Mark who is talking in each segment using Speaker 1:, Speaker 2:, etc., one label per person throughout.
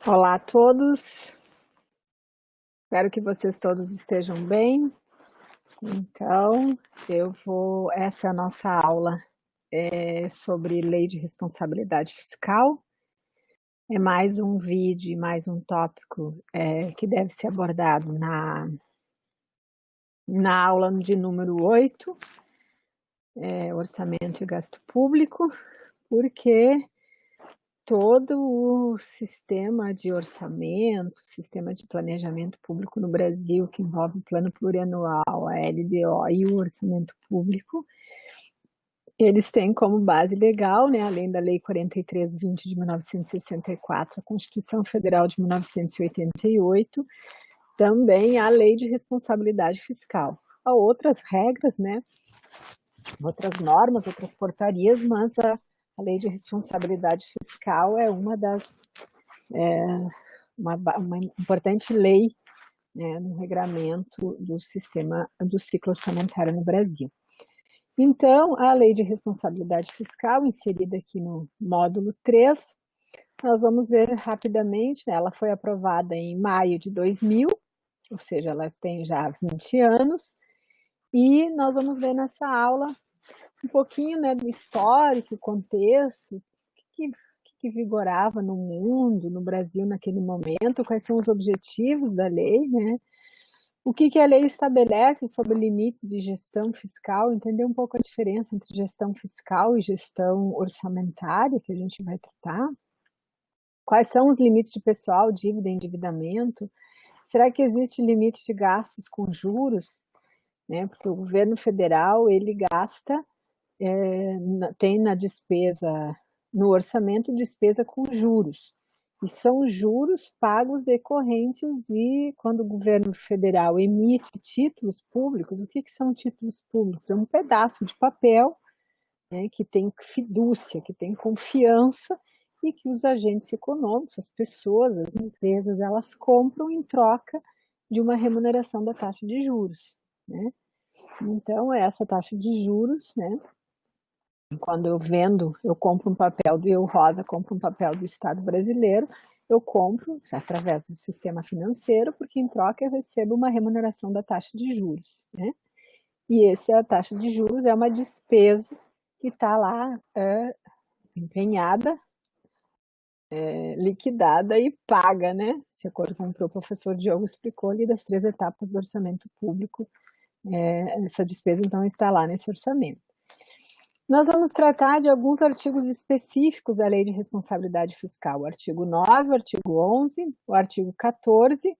Speaker 1: Olá a todos, espero que vocês todos estejam bem. Então, essa é a nossa aula sobre lei de responsabilidade fiscal. É mais um vídeo, mais um tópico que deve ser abordado na aula de número 8, orçamento e gasto público, porque todo o sistema de orçamento, sistema de planejamento público no Brasil, que envolve o plano plurianual, a LDO e o orçamento público, eles têm como base legal, né, além da Lei 4320 de 1964, a Constituição Federal de 1988, também a Lei de Responsabilidade Fiscal. Há outras regras, né, outras normas, outras portarias, mas a Lei de Responsabilidade Fiscal é uma importante lei, né, no regramento do sistema do ciclo orçamentário no Brasil. Então, a Lei de Responsabilidade Fiscal, inserida aqui no módulo 3, nós vamos ver rapidamente, né, ela foi aprovada em maio de 2000, ou seja, ela tem já 20 anos, e nós vamos ver nessa aula um pouquinho, né, do histórico, contexto, o que vigorava no mundo, no Brasil naquele momento, quais são os objetivos da lei, né? O que a lei estabelece sobre limites de gestão fiscal, entender um pouco a diferença entre gestão fiscal e gestão orçamentária, que a gente vai tratar. Quais são os limites de pessoal, dívida e endividamento? Será que existe limite de gastos com juros? Né? Porque o governo federal, ele gasta, tem na despesa, no orçamento, despesa com juros. E são juros pagos decorrentes de quando o governo federal emite títulos públicos. O que são títulos públicos? É um pedaço de papel, né, que tem fidúcia, que tem confiança e que os agentes econômicos, as pessoas, as empresas, elas compram em troca de uma remuneração da taxa de juros, né? Então, essa taxa de juros, né, quando eu vendo, eu compro um papel eu, Rosa, compro um papel do Estado brasileiro, eu compro através do sistema financeiro, porque em troca eu recebo uma remuneração da taxa de juros, né? E essa taxa de juros é uma despesa que está lá empenhada, liquidada e paga, né? De acordo com o que o professor Diogo explicou ali das 3 etapas do orçamento público, essa despesa então está lá nesse orçamento. Nós vamos tratar de alguns artigos específicos da Lei de Responsabilidade Fiscal, o artigo 9, o artigo 11, o artigo 14,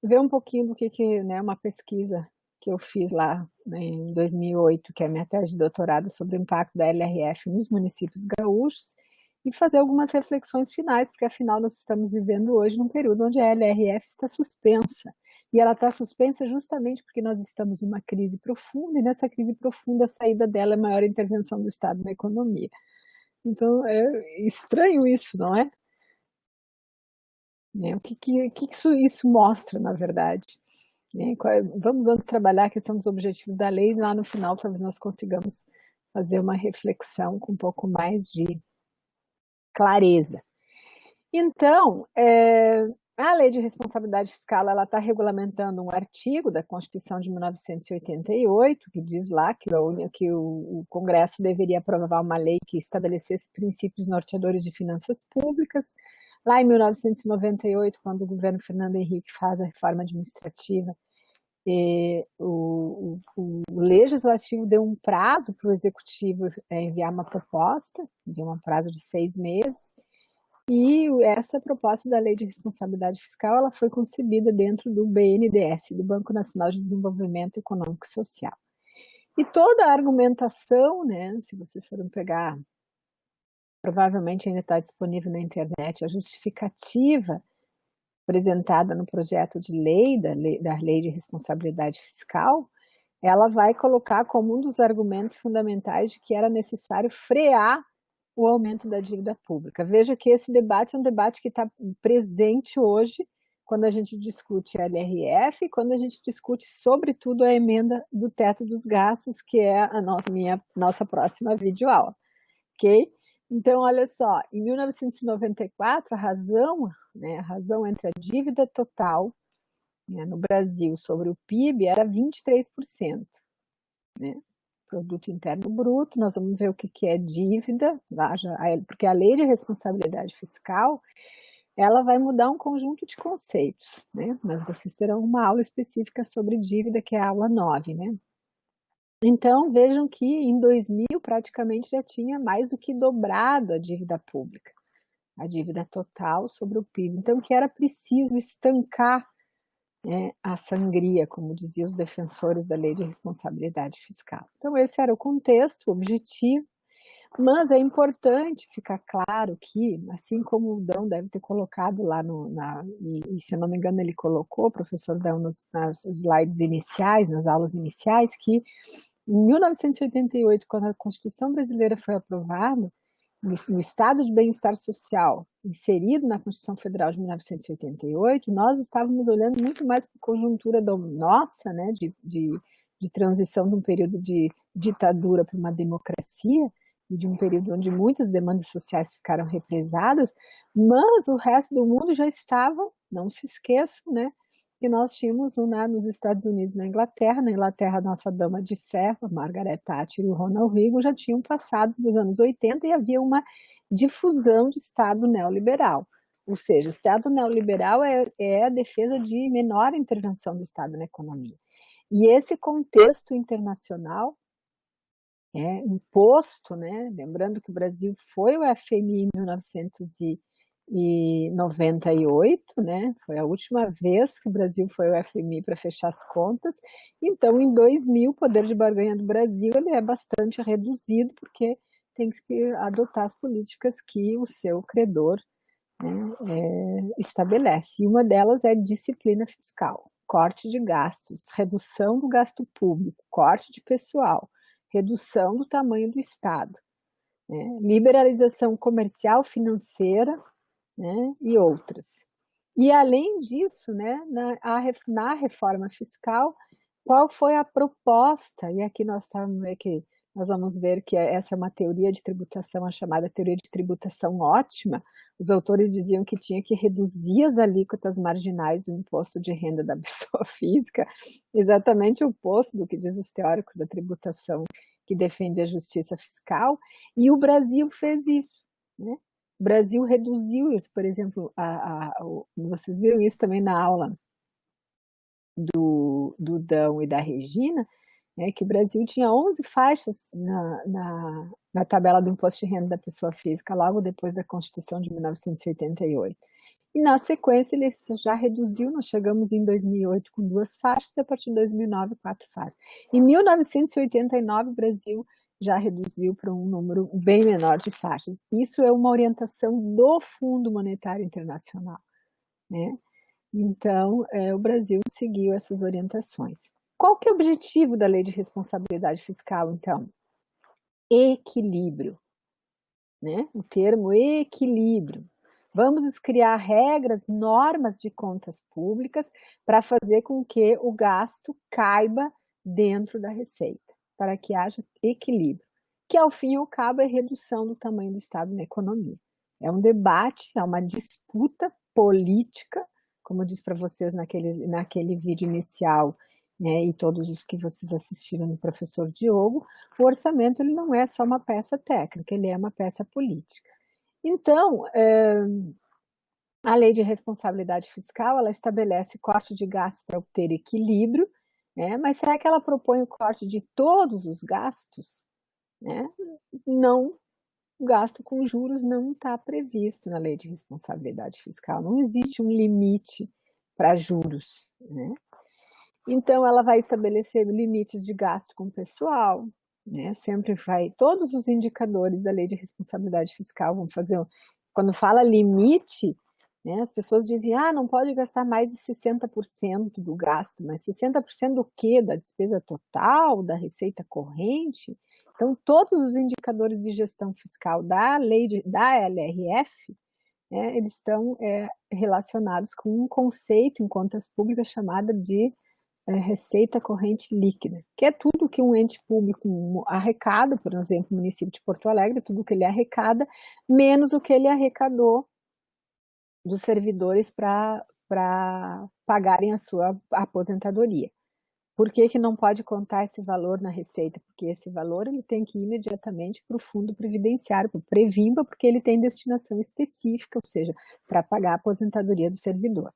Speaker 1: ver um pouquinho do que né, uma pesquisa que eu fiz lá, né, em 2008, que é a minha tese de doutorado sobre o impacto da LRF nos municípios gaúchos, e fazer algumas reflexões finais, porque afinal nós estamos vivendo hoje num período onde a LRF está suspensa. E ela está suspensa justamente porque nós estamos numa crise profunda, e nessa crise profunda a saída dela é a maior intervenção do Estado na economia. Então é estranho isso, não é? O que isso mostra, na verdade? Vamos antes trabalhar a questão dos objetivos da lei, e lá no final talvez nós consigamos fazer uma reflexão com um pouco mais de clareza. Então, a Lei de Responsabilidade Fiscal está regulamentando um artigo da Constituição de 1988, que diz lá que o Congresso deveria aprovar uma lei que estabelecesse princípios norteadores de finanças públicas. Lá em 1998, quando o governo Fernando Henrique faz a reforma administrativa, o Legislativo deu um prazo para o Executivo enviar uma proposta, deu um prazo de 6 meses, e essa proposta da Lei de Responsabilidade Fiscal ela foi concebida dentro do BNDES, do Banco Nacional de Desenvolvimento Econômico e Social. E toda a argumentação, né, se vocês forem pegar, provavelmente ainda está disponível na internet, a justificativa apresentada no projeto de lei, da Lei de Responsabilidade Fiscal, ela vai colocar como um dos argumentos fundamentais de que era necessário frear o aumento da dívida pública. Veja que esse debate é um debate que está presente hoje, quando a gente discute a LRF, quando a gente discute, sobretudo, a emenda do teto dos gastos, que é a nossa próxima videoaula, ok? Então, olha só, em 1994, a razão entre a dívida total, né, no Brasil sobre o PIB era 23%, né? Produto Interno Bruto, nós vamos ver o que é dívida, porque a Lei de Responsabilidade Fiscal, ela vai mudar um conjunto de conceitos, né? Mas vocês terão uma aula específica sobre dívida, que é a aula 9, né? Então, vejam que em 2000 praticamente já tinha mais do que dobrado a dívida pública, a dívida total sobre o PIB. Então, que era preciso estancar, né, a sangria, como diziam os defensores da Lei de Responsabilidade Fiscal. Então, esse era o contexto, o objetivo, mas é importante ficar claro que, assim como o Dão deve ter colocado lá e se eu não me engano ele colocou, o professor Dão, nas slides iniciais, nas aulas iniciais, que em 1988, quando a Constituição Brasileira foi aprovada, no Estado de Bem-Estar Social, inserido na Constituição Federal de 1988, nós estávamos olhando muito mais para a conjuntura nossa, né, de transição de um período de ditadura para uma democracia, e de um período onde muitas demandas sociais ficaram represadas, mas o resto do mundo já estava, não se esqueçam, né, que nós tínhamos nos Estados Unidos e na Inglaterra a nossa dama de ferro, a Margaret Thatcher e o Ronald Reagan já tinham passado dos anos 80 e havia uma difusão de Estado neoliberal. Ou seja, o Estado neoliberal é a defesa de menor intervenção do Estado na economia. E esse contexto internacional imposto, né? Lembrando que o Brasil foi o FMI em 1998, né? Foi a última vez que o Brasil foi o FMI para fechar as contas. Então, em 2000, o poder de barganha do Brasil ele é bastante reduzido, porque tem que adotar as políticas que o seu credor, né, estabelece. E uma delas é disciplina fiscal, corte de gastos, redução do gasto público, corte de pessoal, redução do tamanho do Estado, né, liberalização comercial, financeira, né, e outras. E, além disso, né, na reforma fiscal, qual foi a proposta? E aqui nós vamos ver que essa é uma teoria de tributação, a chamada teoria de tributação ótima. Os autores diziam que tinha que reduzir as alíquotas marginais do imposto de renda da pessoa física, exatamente o oposto do que diz os teóricos da tributação que defende a justiça fiscal, e o Brasil fez isso, né? O Brasil reduziu isso, por exemplo, vocês viram isso também na aula do Dão e da Regina, né, que o Brasil tinha 11 faixas na tabela do imposto de renda da pessoa física, logo depois da Constituição de 1988. E, na sequência, ele já reduziu, nós chegamos em 2008 com 2 faixas, e a partir de 2009, 4 faixas. Em 1989, o Brasil já reduziu para um número bem menor de faixas. Isso é uma orientação do Fundo Monetário Internacional, né? Então, o Brasil seguiu essas orientações. Qual que é o objetivo da Lei de Responsabilidade Fiscal, então? Equilíbrio, né? O termo equilíbrio. Vamos criar regras, normas de contas públicas para fazer com que o gasto caiba dentro da receita, para que haja equilíbrio, que ao fim e ao cabo é redução do tamanho do Estado na economia. É um debate, é uma disputa política, como eu disse para vocês naquele vídeo inicial, né, e todos os que vocês assistiram no professor Diogo, o orçamento ele não é só uma peça técnica, ele é uma peça política. Então, a Lei de Responsabilidade Fiscal, ela estabelece corte de gastos para obter equilíbrio, né? Mas será que ela propõe o corte de todos os gastos? Né? Não, o gasto com juros não está previsto na Lei de Responsabilidade Fiscal, não existe um limite para juros, né? Então, ela vai estabelecer limites de gasto com pessoal, né? Todos os indicadores da Lei de Responsabilidade Fiscal vão fazer, quando fala limite, né, as pessoas dizem, não pode gastar mais de 60% do gasto, mas 60% do quê? Da despesa total, da receita corrente? Então, todos os indicadores de gestão fiscal da LRF, né, eles estão relacionados com um conceito em contas públicas chamado de receita corrente líquida, que é tudo que um ente público arrecada, por exemplo, o município de Porto Alegre, tudo que ele arrecada, menos o que ele arrecadou dos servidores para pagarem a sua aposentadoria. Por que não pode contar esse valor na receita? Porque esse valor ele tem que ir imediatamente para o fundo previdenciário, para o Previmpa, porque ele tem destinação específica, ou seja, para pagar a aposentadoria do servidor.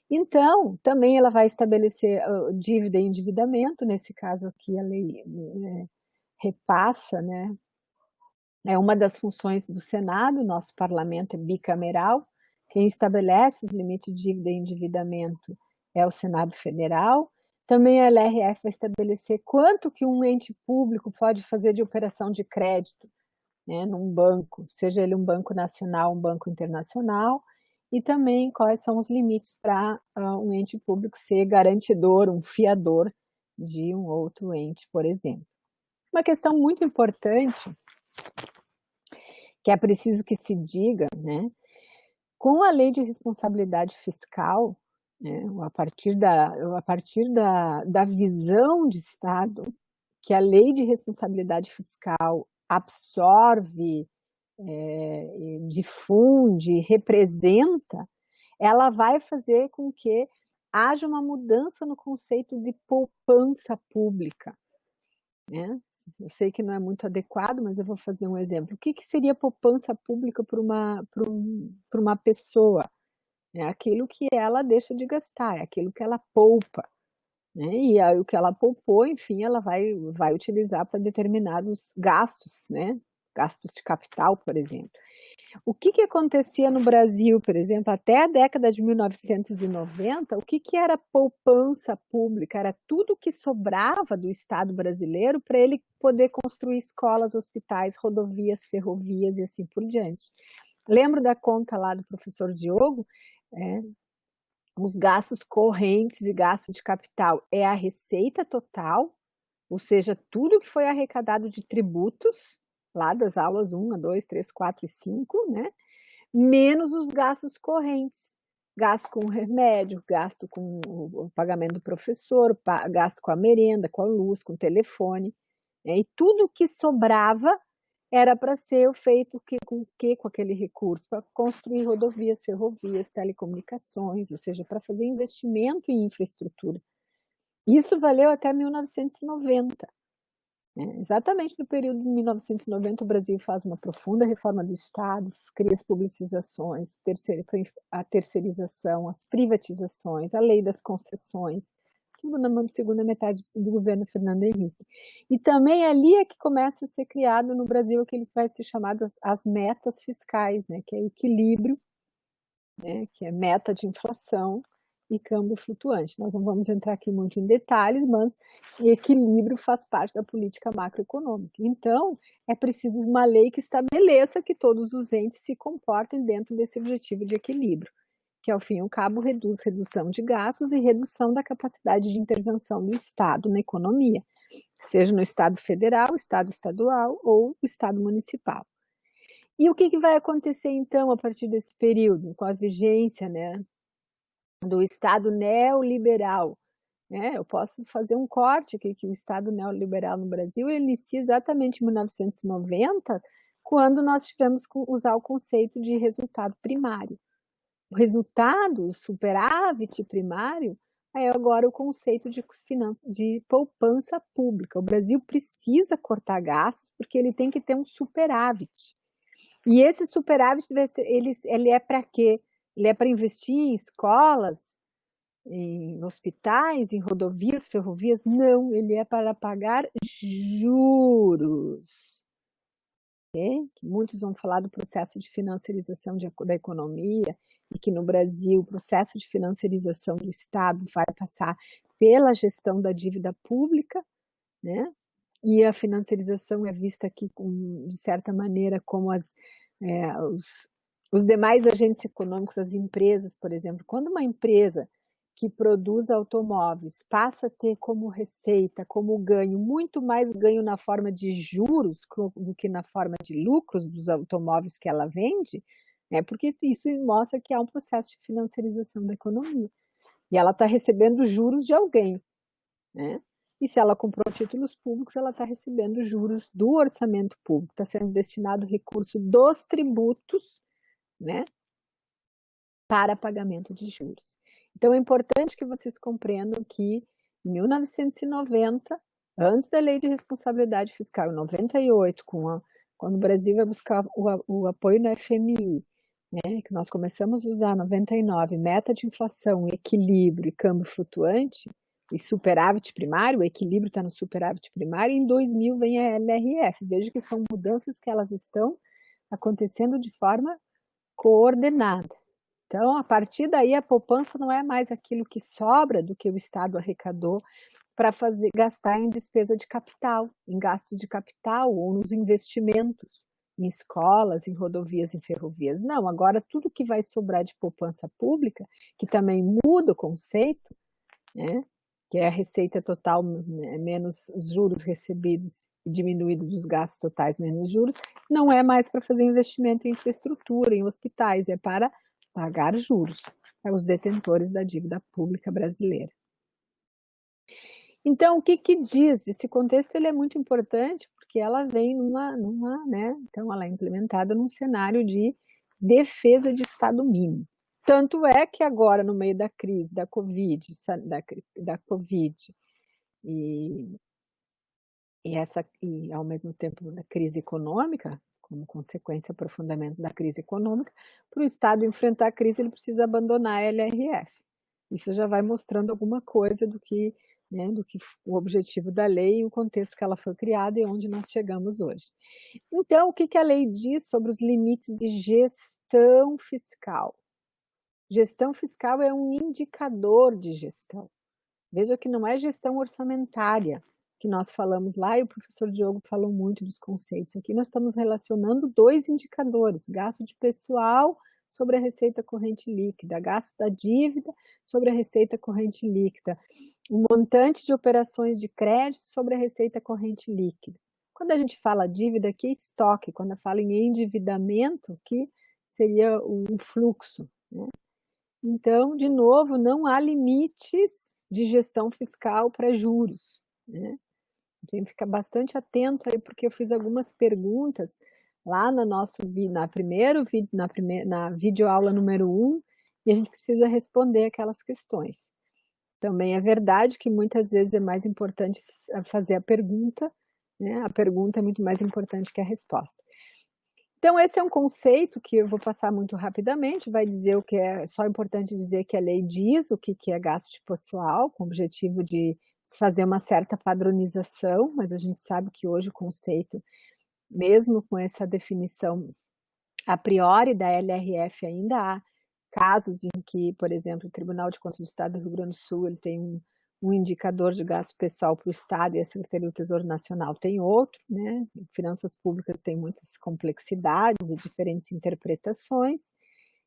Speaker 1: Então, também ela vai estabelecer dívida e endividamento, nesse caso aqui a lei repassa, né? É uma das funções do Senado, nosso parlamento é bicameral, quem estabelece os limites de dívida e endividamento é o Senado Federal. Também a LRF vai estabelecer quanto que um ente público pode fazer de operação de crédito, né, num banco, seja ele um banco nacional, um banco internacional, e também quais são os limites para um ente público ser garantidor, um fiador de um outro ente, por exemplo. Uma questão muito importante, que é preciso que se diga, né, com a lei de responsabilidade fiscal, né, a partir da visão de Estado, que a lei de responsabilidade fiscal absorve, difunde, representa, ela vai fazer com que haja uma mudança no conceito de poupança pública, né? Eu sei que não é muito adequado, mas eu vou fazer um exemplo. O que seria poupança pública para uma pessoa? É aquilo que ela deixa de gastar, é aquilo que ela poupa, né? E aí o que ela poupou, enfim, ela vai utilizar para determinados gastos, né? Gastos de capital, por exemplo. O que acontecia no Brasil, por exemplo, até a década de 1990, o que era poupança pública? Era tudo que sobrava do Estado brasileiro para ele poder construir escolas, hospitais, rodovias, ferrovias e assim por diante. Lembro da conta lá do professor Diogo, os gastos correntes e gasto de capital é a receita total, ou seja, tudo que foi arrecadado de tributos, lá das aulas 1, 2, 3, 4 e 5, né? Menos os gastos correntes, gasto com remédio, gasto com o pagamento do professor, gasto com a merenda, com a luz, com o telefone, né? E tudo que sobrava era para ser feito com aquele recurso? Para construir rodovias, ferrovias, telecomunicações, ou seja, para fazer investimento em infraestrutura. Isso valeu até 1990. Exatamente no período de 1990, o Brasil faz uma profunda reforma do Estado, cria as publicizações, a terceirização, as privatizações, a lei das concessões, tudo na segunda metade do governo Fernando Henrique. E também ali é que começa a ser criado no Brasil aquilo que vai ser chamado as metas fiscais, né, que é equilíbrio, né, que é meta de inflação, e câmbio flutuante. Nós não vamos entrar aqui muito em detalhes, mas equilíbrio faz parte da política macroeconômica. Então, é preciso uma lei que estabeleça que todos os entes se comportem dentro desse objetivo de equilíbrio, que ao fim e ao cabo redução de gastos e redução da capacidade de intervenção do Estado na economia, seja no Estado federal, Estado estadual ou Estado municipal. E o que vai acontecer então a partir desse período, com a vigência, né, do Estado neoliberal, né? Eu posso fazer um corte aqui, que o Estado neoliberal no Brasil ele inicia exatamente em 1990, quando nós tivemos que usar o conceito de resultado primário. O resultado, o superávit primário, é agora o conceito de poupança pública. O Brasil precisa cortar gastos porque ele tem que ter um superávit. E esse superávit, ele é para quê? Ele é para investir em escolas, em hospitais, em rodovias, ferrovias? Não, ele é para pagar juros. Okay? Muitos vão falar do processo de financiarização da economia, e que no Brasil o processo de financiarização do Estado vai passar pela gestão da dívida pública, né? E a financiarização é vista aqui, de certa maneira, como os demais agentes econômicos, as empresas, por exemplo. Quando uma empresa que produz automóveis passa a ter como receita, como ganho, muito mais ganho na forma de juros do que na forma de lucros dos automóveis que ela vende, porque isso mostra que há um processo de financiarização da economia. E ela está recebendo juros de alguém, né? e se ela comprou títulos públicos, ela está recebendo juros do orçamento público, está sendo destinado recurso dos tributos, né, para pagamento de juros. Então, é importante que vocês compreendam que em 1990, antes da Lei de Responsabilidade Fiscal, em 98, quando o Brasil vai buscar o apoio no FMI, né, que nós começamos a usar 99, meta de inflação, equilíbrio e câmbio flutuante, e superávit primário, o equilíbrio está no superávit primário, e em 2000 vem a LRF. Veja que são mudanças que elas estão acontecendo de forma coordenada. Então, a partir daí, a poupança não é mais aquilo que sobra do que o Estado arrecadou para gastar em despesa de capital, em gastos de capital ou nos investimentos, em escolas, em rodovias, em ferrovias. Não, agora tudo que vai sobrar de poupança pública, que também muda o conceito, né, que é a receita total menos os juros recebidos e diminuído dos gastos totais menos juros, não é mais para fazer investimento em infraestrutura, em hospitais, é para pagar juros aos detentores da dívida pública brasileira. Então, o que diz? Esse contexto ele é muito importante porque ela vem né? Então, ela é implementada num cenário de defesa de Estado mínimo. Tanto é que agora, no meio da crise da Covid, e ao mesmo tempo da crise econômica, como consequência do aprofundamento da crise econômica, para o Estado enfrentar a crise, ele precisa abandonar a LRF. Isso já vai mostrando alguma coisa do que o objetivo da lei e o contexto que ela foi criada e onde nós chegamos hoje. Então, o que a lei diz sobre os limites de gestão fiscal? Gestão fiscal é um indicador de gestão. Veja que não é gestão orçamentária, que nós falamos lá, e o professor Diogo falou muito dos conceitos. Aqui nós estamos relacionando dois indicadores, gasto de pessoal sobre a receita corrente líquida, gasto da dívida sobre a receita corrente líquida, o montante de operações de crédito sobre a receita corrente líquida. Quando a gente fala dívida, aqui é estoque, quando fala em endividamento, que seria um fluxo, né? Então, de novo, não há limites de gestão fiscal para juros, né? Tem que ficar bastante atento aí, porque eu fiz algumas perguntas lá na videoaula número 1, e a gente precisa responder aquelas questões. Também é verdade que muitas vezes é mais importante fazer a pergunta, né? A pergunta é muito mais importante que a resposta. Então, esse é um conceito que eu vou passar muito rapidamente, vai dizer o que é, só importante dizer que a lei diz o que é gasto pessoal, com o objetivo de fazer uma certa padronização, mas a gente sabe que hoje o conceito, mesmo com essa definição a priori da LRF, ainda há casos em que, por exemplo, o Tribunal de Contas do Estado do Rio Grande do Sul ele tem um indicador de gasto pessoal para o Estado e a Secretaria do Tesouro Nacional tem outro, né? Finanças públicas têm muitas complexidades e diferentes interpretações,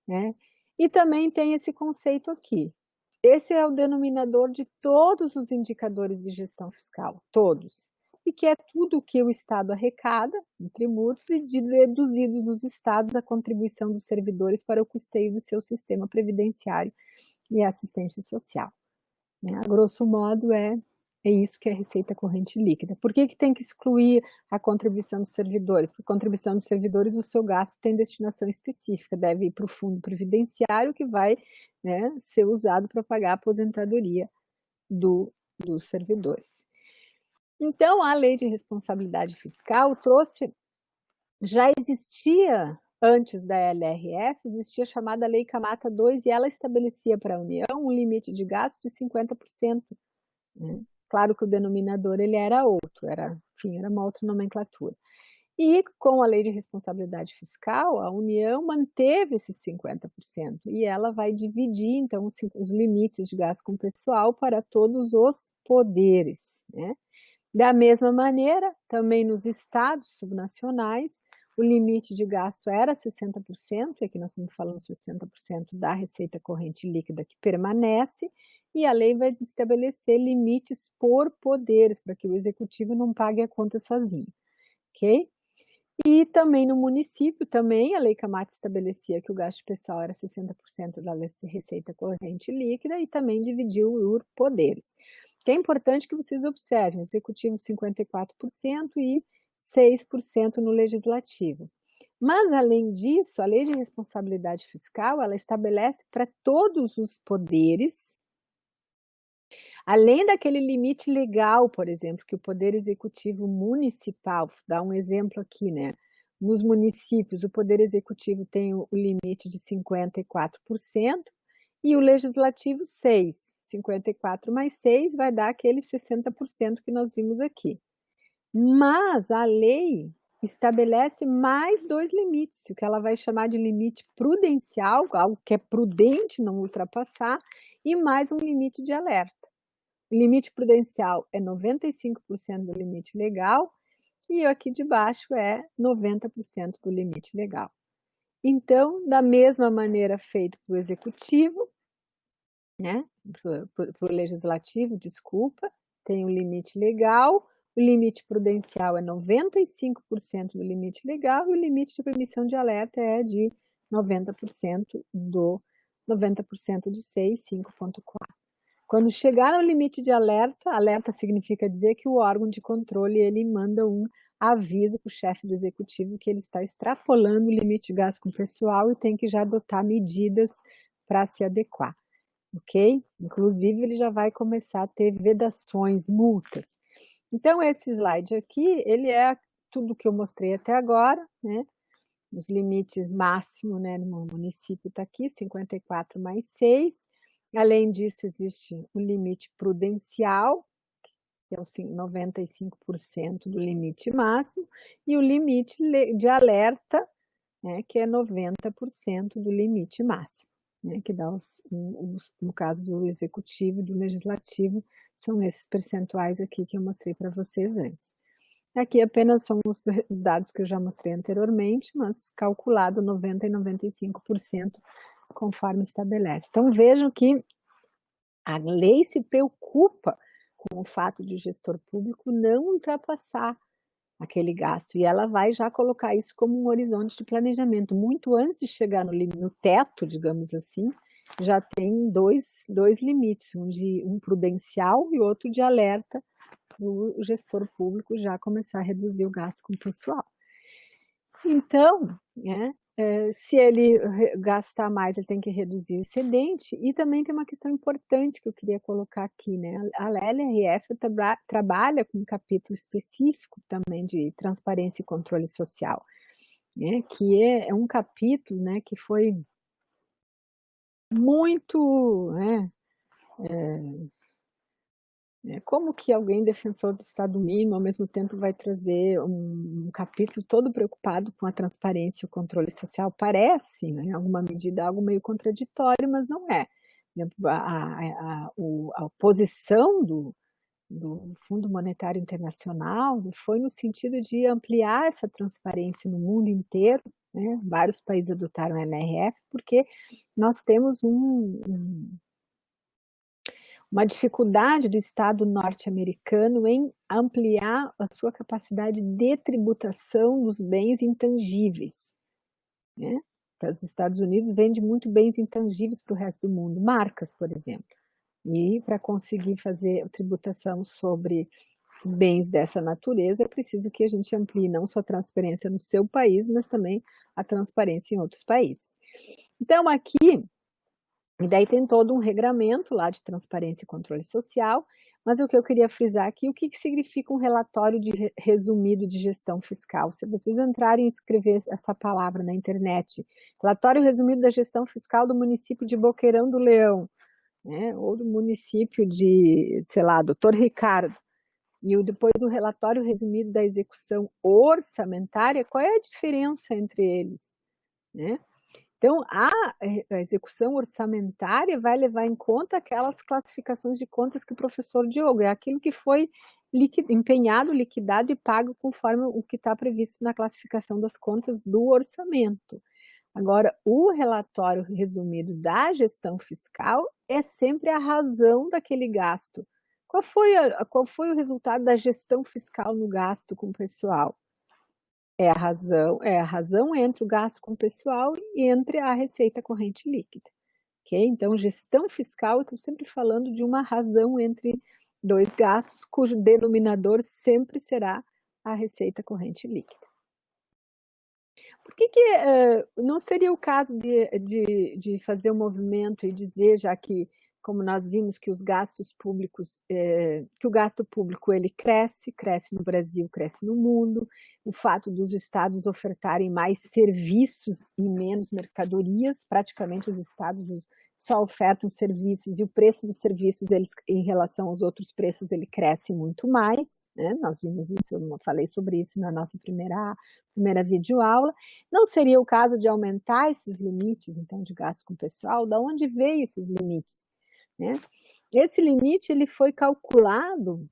Speaker 1: né? E também tem esse conceito aqui. Esse é o denominador de todos os indicadores de gestão fiscal, todos. E que é tudo o que o Estado arrecada em tributos e deduzidos dos estados a contribuição dos servidores para o custeio do seu sistema previdenciário e assistência social. A grosso modo, é isso que é a receita corrente líquida. Por que tem que excluir a contribuição dos servidores? Porque a contribuição dos servidores, o seu gasto tem destinação específica, deve ir para o fundo previdenciário, que vai, né, ser usado para pagar a aposentadoria dos servidores. Então, a lei de responsabilidade fiscal já existia antes da LRF, existia a chamada Lei Camata 2, e ela estabelecia para a União um limite de gasto de 50%. Né? Claro que o denominador ele era outro, era uma outra nomenclatura. E com a Lei de Responsabilidade Fiscal, a União manteve esses 50%, e ela vai dividir, então, os limites de gasto com pessoal para todos os poderes, né? Da mesma maneira, também nos estados subnacionais, o limite de gasto era 60%, e aqui nós estamos falando 60% da receita corrente líquida que permanece, e a lei vai estabelecer limites por poderes, para que o executivo não pague a conta sozinho, ok? E também no município, também a lei Camata estabelecia que o gasto pessoal era 60% da receita corrente líquida, e também dividiu por poderes. que é importante que vocês observem, executivo 54% e 6% no legislativo. Mas, além disso, a Lei de Responsabilidade Fiscal, ela estabelece para todos os poderes, além daquele limite legal, por exemplo, que o Poder Executivo Municipal, dá um exemplo aqui, né? Nos municípios, o Poder Executivo tem o limite de 54% e o Legislativo 6%. 54 mais 6 vai dar aquele 60% que nós vimos aqui. Mas a lei estabelece mais 2 limites, o que ela vai chamar de limite prudencial, algo que é prudente não ultrapassar, e mais um limite de alerta. O limite prudencial é 95% do limite legal, e aqui de baixo é 90% do limite legal. Então, da mesma maneira feito para o executivo, né, para o legislativo, desculpa, tem o limite legal, o limite prudencial é 95% do limite legal e o limite de permissão de alerta é de 90% de 6, 5.4. Quando chegar no limite de alerta, alerta significa dizer que o órgão de controle ele manda um aviso para o chefe do executivo que ele está extrapolando o limite de gasto com pessoal e tem que já adotar medidas para se adequar, ok? Inclusive, ele já vai começar a ter vedações, multas. Então, esse slide aqui, ele é tudo que eu mostrei até agora, né? Os limites máximo, né, no município está aqui, 54 mais 6. Além disso, existe o limite prudencial, que é o 95% do limite máximo, e o limite de alerta, né, que é 90% do limite máximo, né, que dá no caso do executivo e do legislativo, são esses percentuais aqui que eu mostrei para vocês antes. Aqui apenas são os dados que eu já mostrei anteriormente, mas calculado 90% e 95% conforme estabelece. Então vejam que a lei se preocupa com o fato de o gestor público não ultrapassar aquele gasto, e ela vai já colocar isso como um horizonte de planejamento. Muito antes de chegar no teto, digamos assim, já tem dois limites, um prudencial e outro de alerta, para o gestor público já começar a reduzir o gasto com o pessoal. Então, né, se ele gastar mais, ele tem que reduzir o excedente, e também tem uma questão importante que eu queria colocar aqui, né? A LRF trabalha com um capítulo específico também de transparência e controle social, né? Que é um capítulo, né, que foi muito, né, como que alguém defensor do Estado mínimo, ao mesmo tempo, vai trazer um capítulo todo preocupado com a transparência e o controle social? Parece, né, em alguma medida, algo meio contraditório, mas não é. A posição do Fundo Monetário Internacional foi no sentido de ampliar essa transparência no mundo inteiro, né? Vários países adotaram a LRF, porque nós temos uma dificuldade do Estado norte-americano em ampliar a sua capacidade de tributação dos bens intangíveis, né? Para os Estados Unidos vende muito bens intangíveis para o resto do mundo, marcas, por exemplo. E para conseguir fazer a tributação sobre bens dessa natureza, é preciso que a gente amplie não só a transparência no seu país, mas também a transparência em outros países. Então, aqui, e daí tem todo um regramento lá de transparência e controle social, mas o que eu queria frisar aqui, o que significa um relatório resumido de gestão fiscal? Se vocês entrarem e escrever essa palavra na internet, relatório resumido da gestão fiscal do município de Boqueirão do Leão, né, ou do município de, sei lá, Doutor Ricardo, e depois o relatório resumido da execução orçamentária, qual é a diferença entre eles, né? Então, a execução orçamentária vai levar em conta aquelas classificações de contas que o professor Diogo, é aquilo que foi empenhado, liquidado e pago conforme o que está previsto na classificação das contas do orçamento. Agora, o relatório resumido da gestão fiscal é sempre a razão daquele gasto. Qual foi o resultado da gestão fiscal no gasto com o pessoal? É a razão entre o gasto com o pessoal e entre a receita corrente líquida. Okay? Então, gestão fiscal, eu estou sempre falando de uma razão entre dois gastos, cujo denominador sempre será a receita corrente líquida. Por que não seria o caso de fazer um movimento e dizer, já que, como nós vimos, que os gastos públicos, que o gasto público ele cresce no Brasil, cresce no mundo, o fato dos estados ofertarem mais serviços e menos mercadorias, praticamente os estados só ofertam serviços e o preço dos serviços eles, em relação aos outros preços ele cresce muito mais, né? Nós vimos isso, eu falei sobre isso na nossa primeira videoaula. Não seria o caso de aumentar esses limites, então, de gasto com pessoal? Da onde veio esses limites? Né? Esse limite ele foi calculado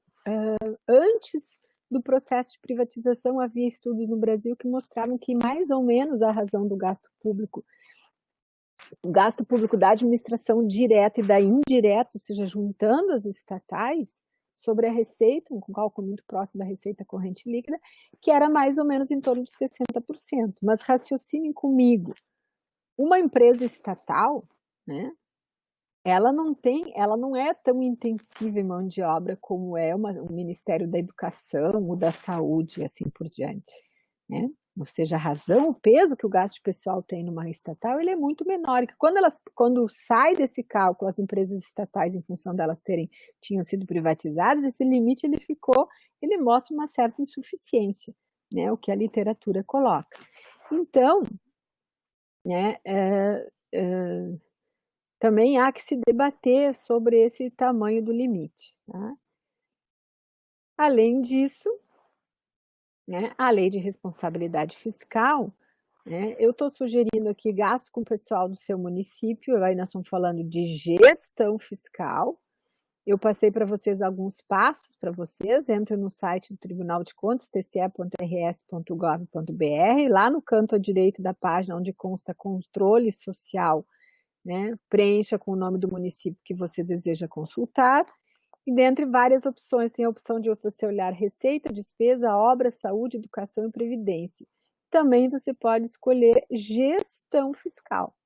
Speaker 1: antes do processo de privatização. Havia estudos no Brasil que mostravam que mais ou menos a razão do gasto público, o gasto público da administração direta e da indireta, ou seja, juntando as estatais, sobre a receita, um cálculo muito próximo da receita corrente líquida, que era mais ou menos em torno de 60%. Mas raciocinem comigo, uma empresa estatal, né, ela não é tão intensiva em mão de obra como é o Ministério da Educação, o da Saúde e assim por diante, né? Ou seja, a razão, o peso que o gasto pessoal tem numa estatal, ele é muito menor. E quando sai desse cálculo, as empresas estatais, em função delas tinham sido privatizadas, esse limite ele mostra uma certa insuficiência, né? O que a literatura coloca. Então, né, também há que se debater sobre esse tamanho do limite. Tá? Além disso, né, a lei de responsabilidade fiscal, né, eu estou sugerindo aqui gasto com o pessoal do seu município, aí nós estamos falando de gestão fiscal. Eu passei para vocês alguns passos para vocês, entrem no site do Tribunal de Contas, tce.rs.gov.br, lá no canto à direita da página onde consta controle social, né, preencha com o nome do município que você deseja consultar, e dentre várias opções, tem a opção de você olhar receita, despesa, obra, saúde, educação e previdência. Também você pode escolher gestão fiscal.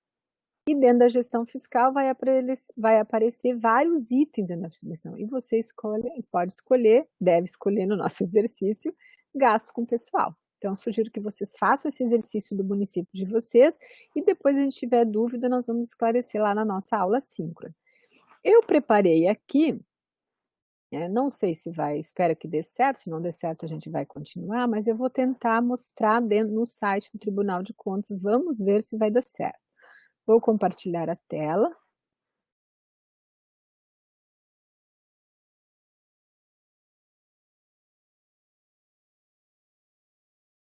Speaker 1: E dentro da gestão fiscal vai aparecer vários itens na definição. E você pode escolher, deve escolher no nosso exercício, gasto com pessoal. Então, sugiro que vocês façam esse exercício do município de vocês e depois, se a gente tiver dúvida, nós vamos esclarecer lá na nossa aula síncrona. Eu preparei aqui, não sei se espero que dê certo, se não der certo a gente vai continuar, mas eu vou tentar mostrar no site do Tribunal de Contas, vamos ver se vai dar certo. Vou compartilhar a tela.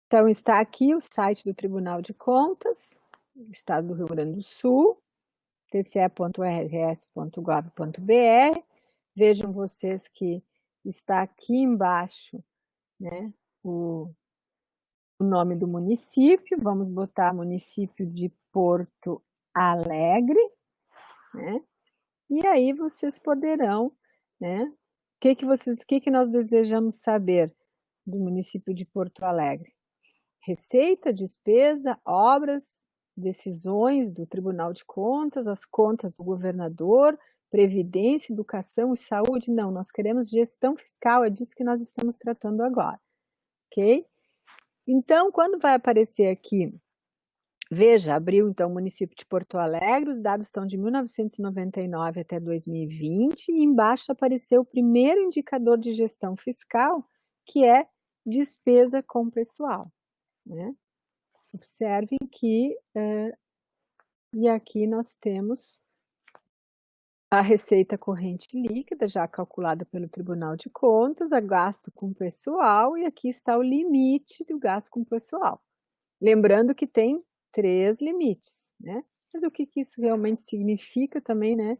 Speaker 1: Então, está aqui o site do Tribunal de Contas, do Estado do Rio Grande do Sul, tce.rs.gov.br. Vejam vocês que está aqui embaixo, né, o nome do município. Vamos botar município de Porto Alegre, né? E aí vocês poderão, né? O que nós desejamos saber do município de Porto Alegre? Receita, despesa, obras, decisões do Tribunal de Contas, as contas do governador, previdência, educação e saúde. Não, nós queremos gestão fiscal, é disso que nós estamos tratando agora, ok? Então, quando vai aparecer aqui, veja, abriu então o município de Porto Alegre, os dados estão de 1999 até 2020, e embaixo apareceu o primeiro indicador de gestão fiscal, que é despesa com pessoal. Né? Observem que, e aqui nós temos a receita corrente líquida, já calculada pelo Tribunal de Contas, a gasto com pessoal, e aqui está o limite do gasto com pessoal. Lembrando que tem 3 limites, né? Mas o que isso realmente significa também, né?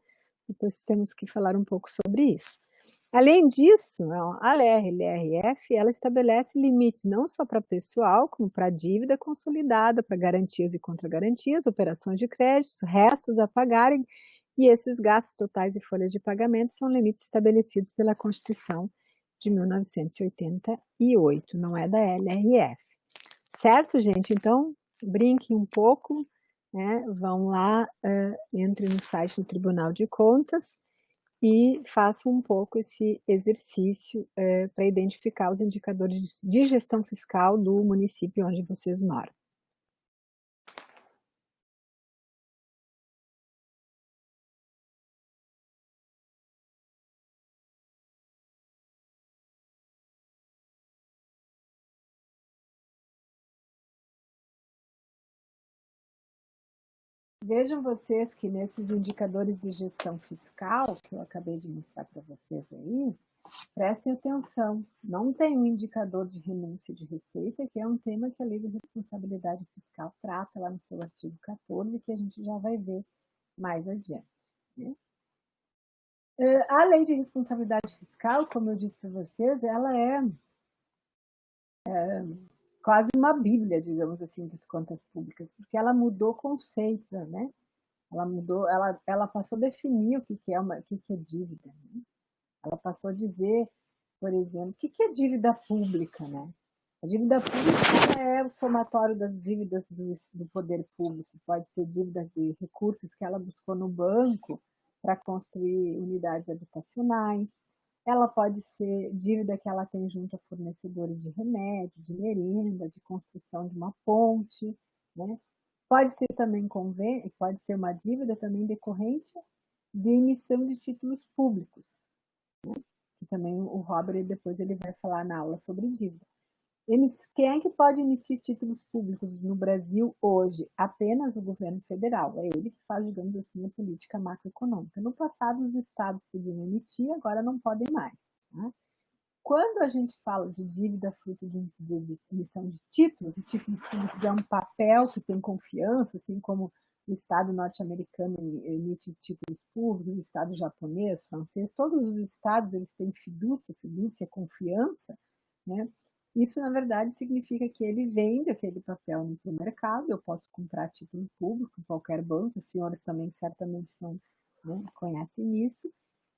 Speaker 1: Depois temos que falar um pouco sobre isso. Além disso, a LRF, ela estabelece limites não só para pessoal, como para dívida consolidada, para garantias e contragarantias, operações de créditos, restos a pagarem, e esses gastos totais e folhas de pagamento são limites estabelecidos pela Constituição de 1988, não é da LRF. Certo, gente? Então, brinquem um pouco, né? Vão lá, entrem no site do Tribunal de Contas e façam um pouco esse exercício para identificar os indicadores de gestão fiscal do município onde vocês moram. Vejam vocês que nesses indicadores de gestão fiscal, que eu acabei de mostrar para vocês aí, prestem atenção, não tem um indicador de renúncia de receita, que é um tema que a Lei de Responsabilidade Fiscal trata lá no seu artigo 14, que a gente já vai ver mais adiante. Né? A Lei de Responsabilidade Fiscal, como eu disse para vocês, ela é quase uma bíblia, digamos assim, das contas públicas, porque ela mudou conceitos, né? Ela passou a definir o que é dívida, né? Ela passou a dizer, por exemplo, o que é dívida pública, né? A dívida pública é o somatório das dívidas do poder público, pode ser dívida de recursos que ela buscou no banco para construir unidades habitacionais, ela pode ser dívida que ela tem junto a fornecedores de remédio, de merenda, de construção de uma ponte, né? Pode ser também pode ser uma dívida também decorrente de emissão de títulos públicos, né? Que também o Robert depois ele vai falar na aula sobre dívida. Quem é que pode emitir títulos públicos no Brasil hoje? Apenas o governo federal. É ele que faz, digamos assim, a política macroeconômica. No passado, os estados podiam emitir, agora não podem mais. Né? Quando a gente fala de dívida fruto de emissão de títulos, e títulos públicos é um papel que tem confiança, assim como o Estado norte-americano emite títulos públicos, o Estado japonês, francês, todos os estados eles têm fiducia, confiança, né? Isso, na verdade, significa que ele vende aquele papel no mercado, eu posso comprar título público em qualquer banco, os senhores também certamente conhecem isso,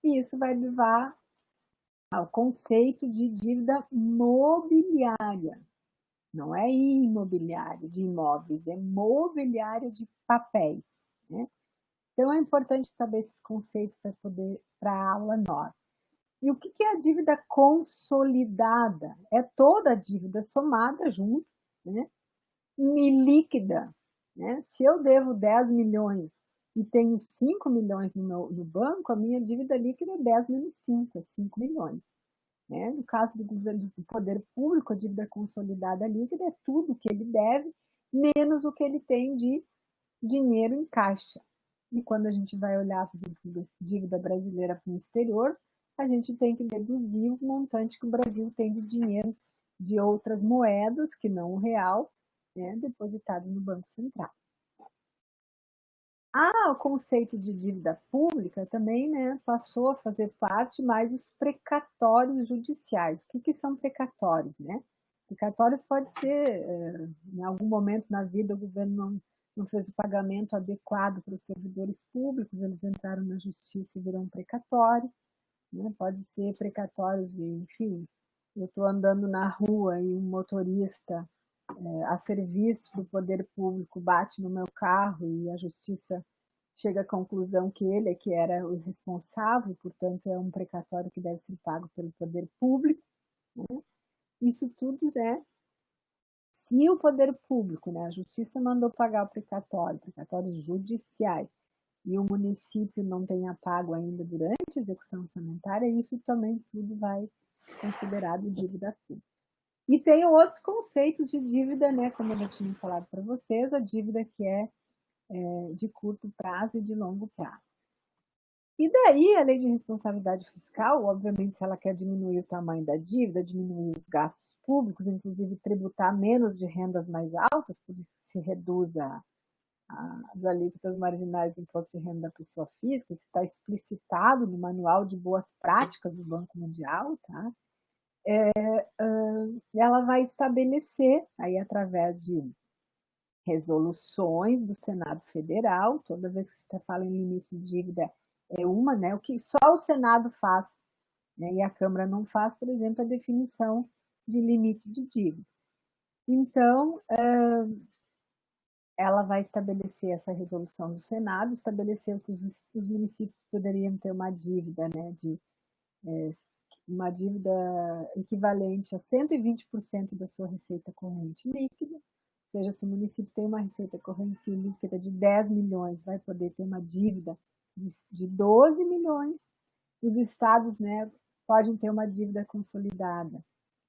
Speaker 1: e isso vai levar ao conceito de dívida mobiliária. Não é imobiliária de imóveis, é mobiliária de papéis. Né? Então é importante saber esses conceitos para a aula nova. E o que é a dívida consolidada? É toda a dívida somada junto, né? E líquida. Né? Se eu devo 10 milhões e tenho 5 milhões no banco, a minha dívida líquida é 10 menos 5, é 5 milhões. Né? No caso do poder público, a dívida consolidada líquida é tudo que ele deve, menos o que ele tem de dinheiro em caixa. E quando a gente vai olhar, por exemplo, a dívida brasileira para o exterior, a gente tem que deduzir o montante que o Brasil tem de dinheiro de outras moedas, que não o real, né, depositado no Banco Central. O conceito de dívida pública também, né, passou a fazer parte mais dos precatórios judiciais. O que são precatórios? Né? Precatórios pode ser, em algum momento na vida, o governo não fez o pagamento adequado para os servidores públicos, eles entraram na justiça e viram precatório. Né? Pode ser precatórios, enfim, eu estou andando na rua e um motorista a serviço do poder público bate no meu carro e a justiça chega à conclusão que ele é que era o responsável, portanto é um precatório que deve ser pago pelo poder público. Né? Isso tudo se o poder público, né, a justiça mandou pagar o precatórios judiciais, e o município não tenha pago ainda durante a execução orçamentária, isso também tudo vai considerado dívida pública. E tem outros conceitos de dívida, né, como eu já tinha falado para vocês, a dívida que é de curto prazo e de longo prazo. E daí a lei de responsabilidade fiscal, obviamente, se ela quer diminuir o tamanho da dívida, diminuir os gastos públicos, inclusive tributar menos de rendas mais altas, por isso se reduz as alíquotas marginais do imposto de renda da pessoa física, isso está explicitado no Manual de Boas Práticas do Banco Mundial, tá? Ela vai estabelecer, aí através de resoluções do Senado Federal, toda vez que você fala em limite de dívida, né? O que só o Senado faz, né? E a Câmara não faz, por exemplo, a definição de limite de dívidas. Então, ela vai estabelecer essa resolução do Senado, estabeleceu que os municípios poderiam ter uma dívida, né, uma dívida equivalente a 120% da sua receita corrente líquida, ou seja, se o município tem uma receita corrente líquida de 10 milhões, vai poder ter uma dívida de 12 milhões, os estados, né, podem ter uma dívida consolidada,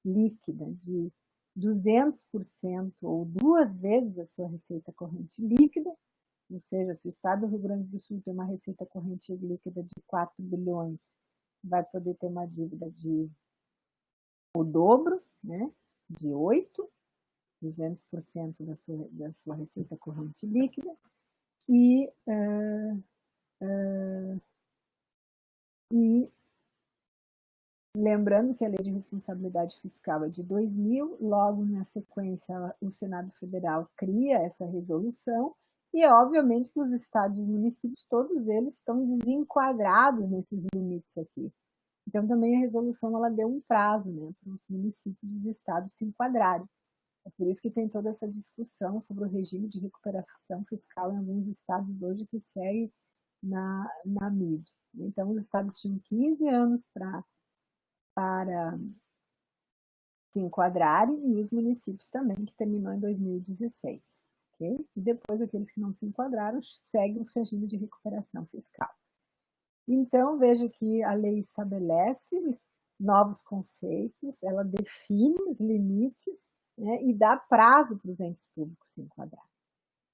Speaker 1: líquida, de 200% ou 2 vezes a sua receita corrente líquida, ou seja, se o estado do Rio Grande do Sul tem uma receita corrente líquida de 4 bilhões, vai poder ter uma dívida de o dobro, né, de 8, 200% da sua receita corrente líquida, e lembrando que a Lei de Responsabilidade Fiscal é de 2000, logo na sequência o Senado Federal cria essa resolução e obviamente que os estados e municípios, todos eles estão desenquadrados nesses limites aqui. Então também a resolução ela deu um prazo, né, para os municípios e os estados se enquadrarem. É por isso que tem toda essa discussão sobre o regime de recuperação fiscal em alguns estados hoje que segue na mídia. Então os estados tinham 15 anos para se enquadrarem e os municípios também, que terminou em 2016. Okay? E depois, aqueles que não se enquadraram seguem os regimes de recuperação fiscal. Então, veja que a lei estabelece novos conceitos, ela define os limites, né, e dá prazo para os entes públicos se enquadrarem.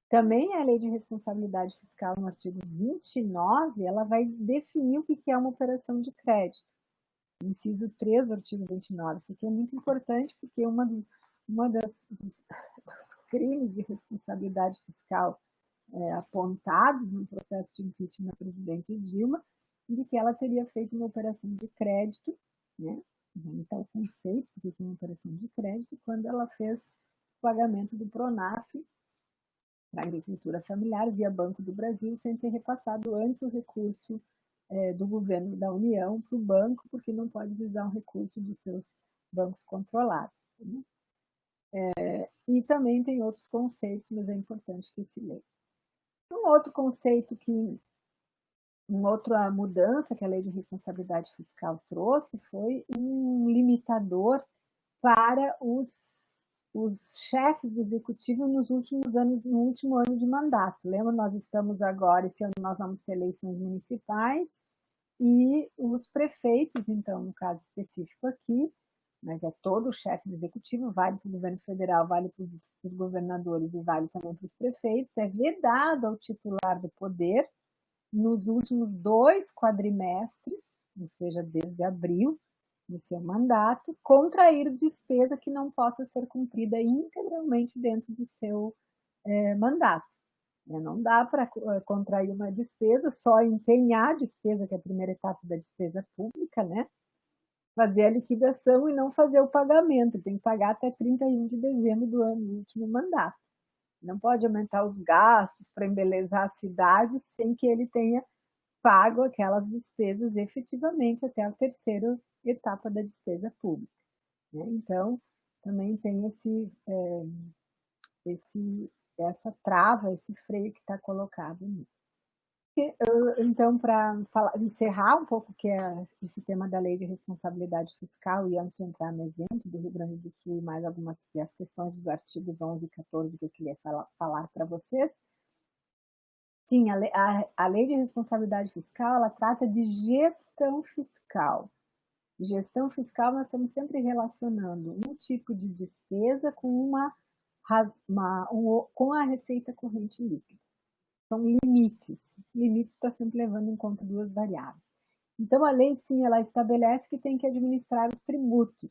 Speaker 1: Também a Lei de Responsabilidade Fiscal, no artigo 29, ela vai definir o que é uma operação de crédito. Inciso 3 do artigo 29. Isso aqui é muito importante porque dos crimes de responsabilidade fiscal apontados no processo de impeachment da presidente Dilma, de que ela teria feito uma operação de crédito, né? Então, o conceito de que uma operação de crédito, quando ela fez o pagamento do PRONAF para a agricultura familiar via Banco do Brasil, sem ter repassado antes o recurso do governo da União para o banco, porque não pode usar um recurso dos seus bancos controlados. Né? E também tem outros conceitos, mas é importante que se leia. Um outro conceito uma outra mudança que a Lei de Responsabilidade Fiscal trouxe foi um limitador para os chefes do executivo nos últimos anos, no último ano de mandato. Lembra, nós estamos agora, esse ano nós vamos ter eleições municipais e os prefeitos, então, no caso específico aqui, mas é todo o chefe do executivo, vale para o governo federal, vale para os governadores e vale também para os prefeitos, é vedado ao titular do poder nos últimos 2 quadrimestres, ou seja, desde abril do seu mandato, contrair despesa que não possa ser cumprida integralmente dentro do seu mandato. Não dá para contrair uma despesa, só empenhar a despesa, que é a primeira etapa da despesa pública, né? Fazer a liquidação e não fazer o pagamento, tem que pagar até 31 de dezembro do ano, do último mandato. Não pode aumentar os gastos para embelezar as cidades sem que ele tenha pago aquelas despesas efetivamente até a terceira etapa da despesa pública. Né? Então, também tem essa trava, esse freio que está colocado nisso. Então, para encerrar um pouco que é esse tema da Lei de Responsabilidade Fiscal, e antes de entrar no exemplo do Rio Grande do Sul e mais algumas das questões dos artigos 11 e 14 que eu queria falar para vocês, sim, a Lei de Responsabilidade Fiscal, ela trata de gestão fiscal. Gestão fiscal, nós estamos sempre relacionando um tipo de despesa com com a receita corrente líquida. São limites. Os limites está sempre levando em conta 2 variáveis. Então, a lei, sim, ela estabelece que tem que administrar os tributos,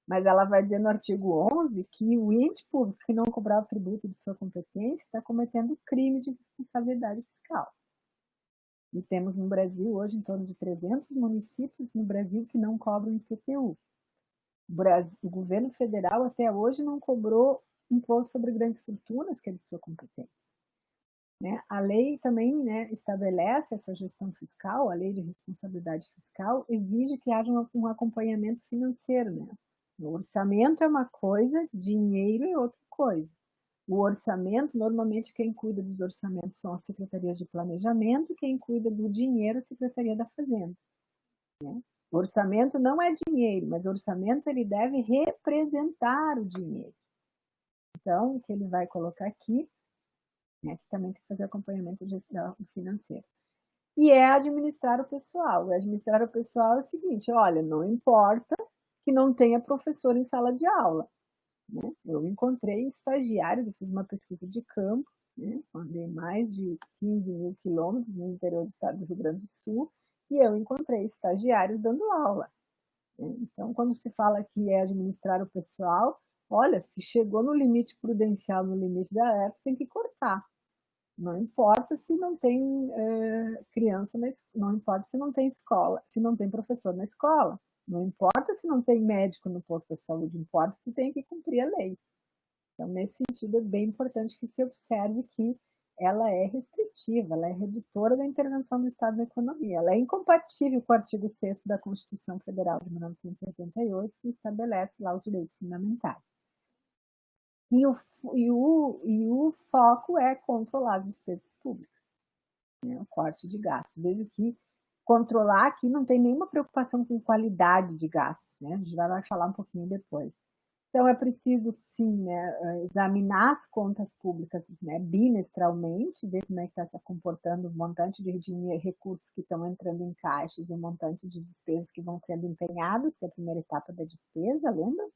Speaker 1: mas ela vai dizer no artigo 11 que o ente público que não cobrar o tributo de sua competência está cometendo crime de responsabilidade fiscal. E temos no Brasil hoje em torno de 300 municípios no Brasil que não cobram IPTU. O governo federal até hoje não cobrou imposto sobre grandes fortunas, que é de sua competência. Né? A lei também, né, estabelece essa gestão fiscal, a Lei de Responsabilidade Fiscal exige que haja um acompanhamento financeiro. Né? O orçamento é uma coisa, dinheiro é outra coisa. O orçamento, normalmente quem cuida dos orçamentos são as secretarias de planejamento, quem cuida do dinheiro é a Secretaria da Fazenda. Né? O orçamento não é dinheiro, mas o orçamento ele deve representar o dinheiro. Então, o que ele vai colocar aqui, né, que também tem que fazer acompanhamento financeiro. E é administrar o pessoal. Administrar o pessoal é o seguinte, olha, não importa que não tenha professor em sala de aula. Né? Eu encontrei estagiários, eu fiz uma pesquisa de campo, né? Andei mais de 15 mil quilômetros no interior do estado do Rio Grande do Sul, e eu encontrei estagiários dando aula. Né? Então, quando se fala que é administrar o pessoal, olha, se chegou no limite prudencial, no limite da época, tem que cortar. Não importa se não tem criança, não importa se não tem escola, se não tem professor na escola, não importa se não tem médico no posto de saúde, importa que tem que cumprir a lei. Então, nesse sentido, é bem importante que se observe que ela é restritiva, ela é redutora da intervenção do Estado na economia. Ela é incompatível com o artigo 6º da Constituição Federal de 1988, que estabelece lá os direitos fundamentais. E o foco é controlar as despesas públicas, né? O corte de gastos. Veja que controlar aqui não tem nenhuma preocupação com qualidade de gastos, né? A gente vai falar um pouquinho depois. Então, é preciso, sim, né, examinar as contas públicas, né, bimestralmente, ver como é que está se comportando o montante de dinheiro, recursos que estão entrando em caixas e o montante de despesas que vão sendo empenhadas, que é a primeira etapa da despesa, lembra?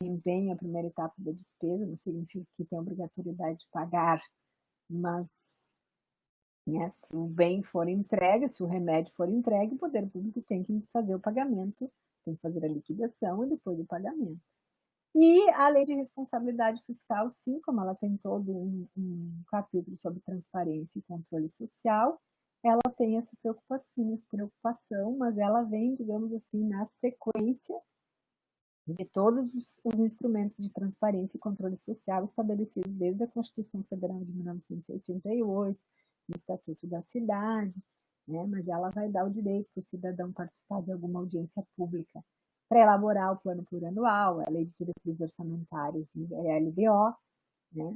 Speaker 1: Empenha a primeira etapa da despesa, não significa que tem obrigatoriedade de pagar, mas, né, se o bem for entregue, se o remédio for entregue, o poder público tem que fazer o pagamento, tem que fazer a liquidação e depois o pagamento. E a lei de responsabilidade fiscal, sim, como ela tem todo um capítulo sobre transparência e controle social, ela tem essa preocupação, mas ela vem, digamos assim, na sequência de todos os instrumentos de transparência e controle social estabelecidos desde a Constituição Federal de 1988, no Estatuto da Cidade, né? Mas ela vai dar o direito para o cidadão participar de alguma audiência pública para elaborar o plano plurianual, a Lei de Diretrizes Orçamentárias e a LDO, né?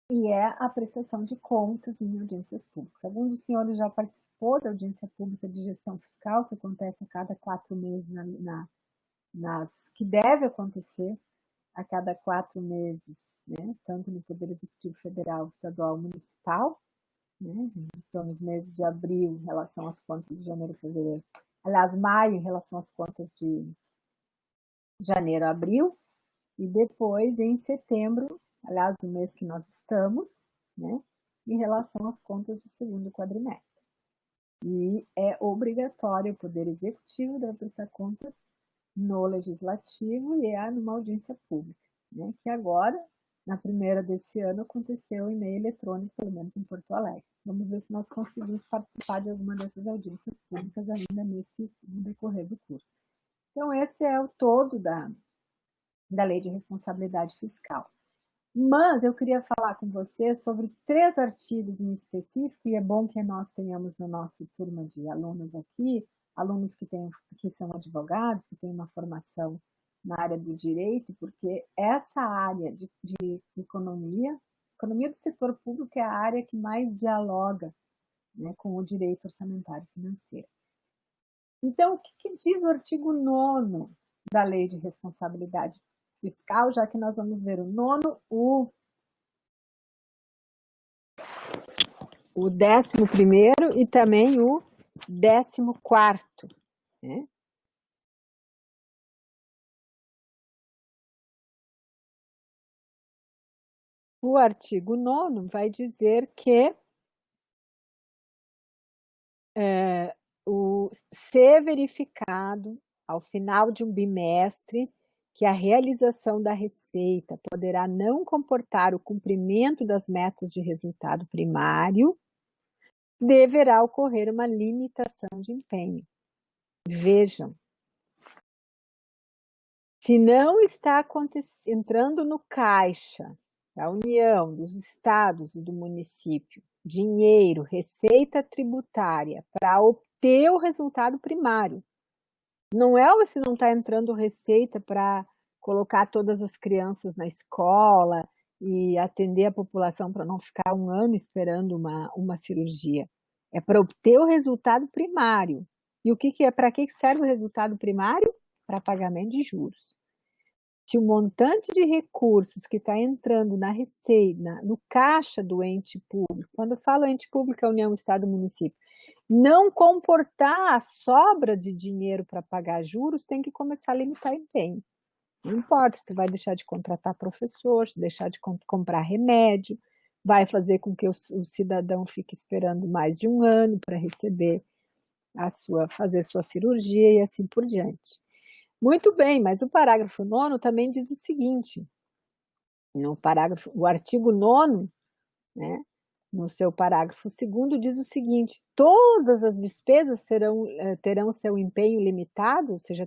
Speaker 1: E é a prestação de contas em audiências públicas. Alguns dos senhores já participou da audiência pública de gestão fiscal, que acontece a cada 4 meses que deve acontecer a cada 4 meses, né? Tanto no Poder Executivo Federal, Estadual, Municipal, né? Então, nos meses de abril, em relação às contas de janeiro e fevereiro, aliás, maio, em relação às contas de janeiro a abril, e depois, em setembro, aliás, no mês que nós estamos, né? Em relação às contas do segundo quadrimestre. E é obrigatório o Poder Executivo deve prestar contas no Legislativo e numa audiência pública, né? Que agora, na primeira desse ano, aconteceu em meio eletrônico, pelo menos em Porto Alegre. Vamos ver se nós conseguimos participar de alguma dessas audiências públicas ainda no decorrer do curso. Então, esse é o todo da Lei de Responsabilidade Fiscal. Mas eu queria falar com você sobre 3 artigos em específico, e é bom que nós tenhamos na nossa turma de alunos aqui, alunos que são advogados, que têm uma formação na área do direito, porque essa área de economia do setor público é a área que mais dialoga, né, com o direito orçamentário financeiro. Então, o que diz o artigo 9º da Lei de Responsabilidade Fiscal, já que nós vamos ver o 9º, o 11º e também o 14º, né? O artigo 9º vai dizer que ser verificado ao final de um bimestre que a realização da receita poderá não comportar o cumprimento das metas de resultado primário, deverá ocorrer uma limitação de empenho. Vejam, se não está entrando no caixa da União, dos estados e do município, dinheiro, receita tributária para obter o resultado primário, não é se não está entrando receita para colocar todas as crianças na escola e atender a população para não ficar um ano esperando uma cirurgia. É para obter o resultado primário. E o que é? Para que serve o resultado primário? Para pagamento de juros. Se o montante de recursos que está entrando na receita, no caixa do ente público, quando eu falo ente público, é União, Estado, Município, não comportar a sobra de dinheiro para pagar juros, tem que começar a limitar empenho. Não importa se tu vai deixar de contratar professor, deixar de comprar remédio, vai fazer com que o cidadão fique esperando mais de um ano para receber fazer sua cirurgia e assim por diante. Muito bem, mas o parágrafo 9º também diz o seguinte, o artigo 9º, né, no seu parágrafo 2º, diz o seguinte: todas as despesas terão seu empenho limitado, ou seja,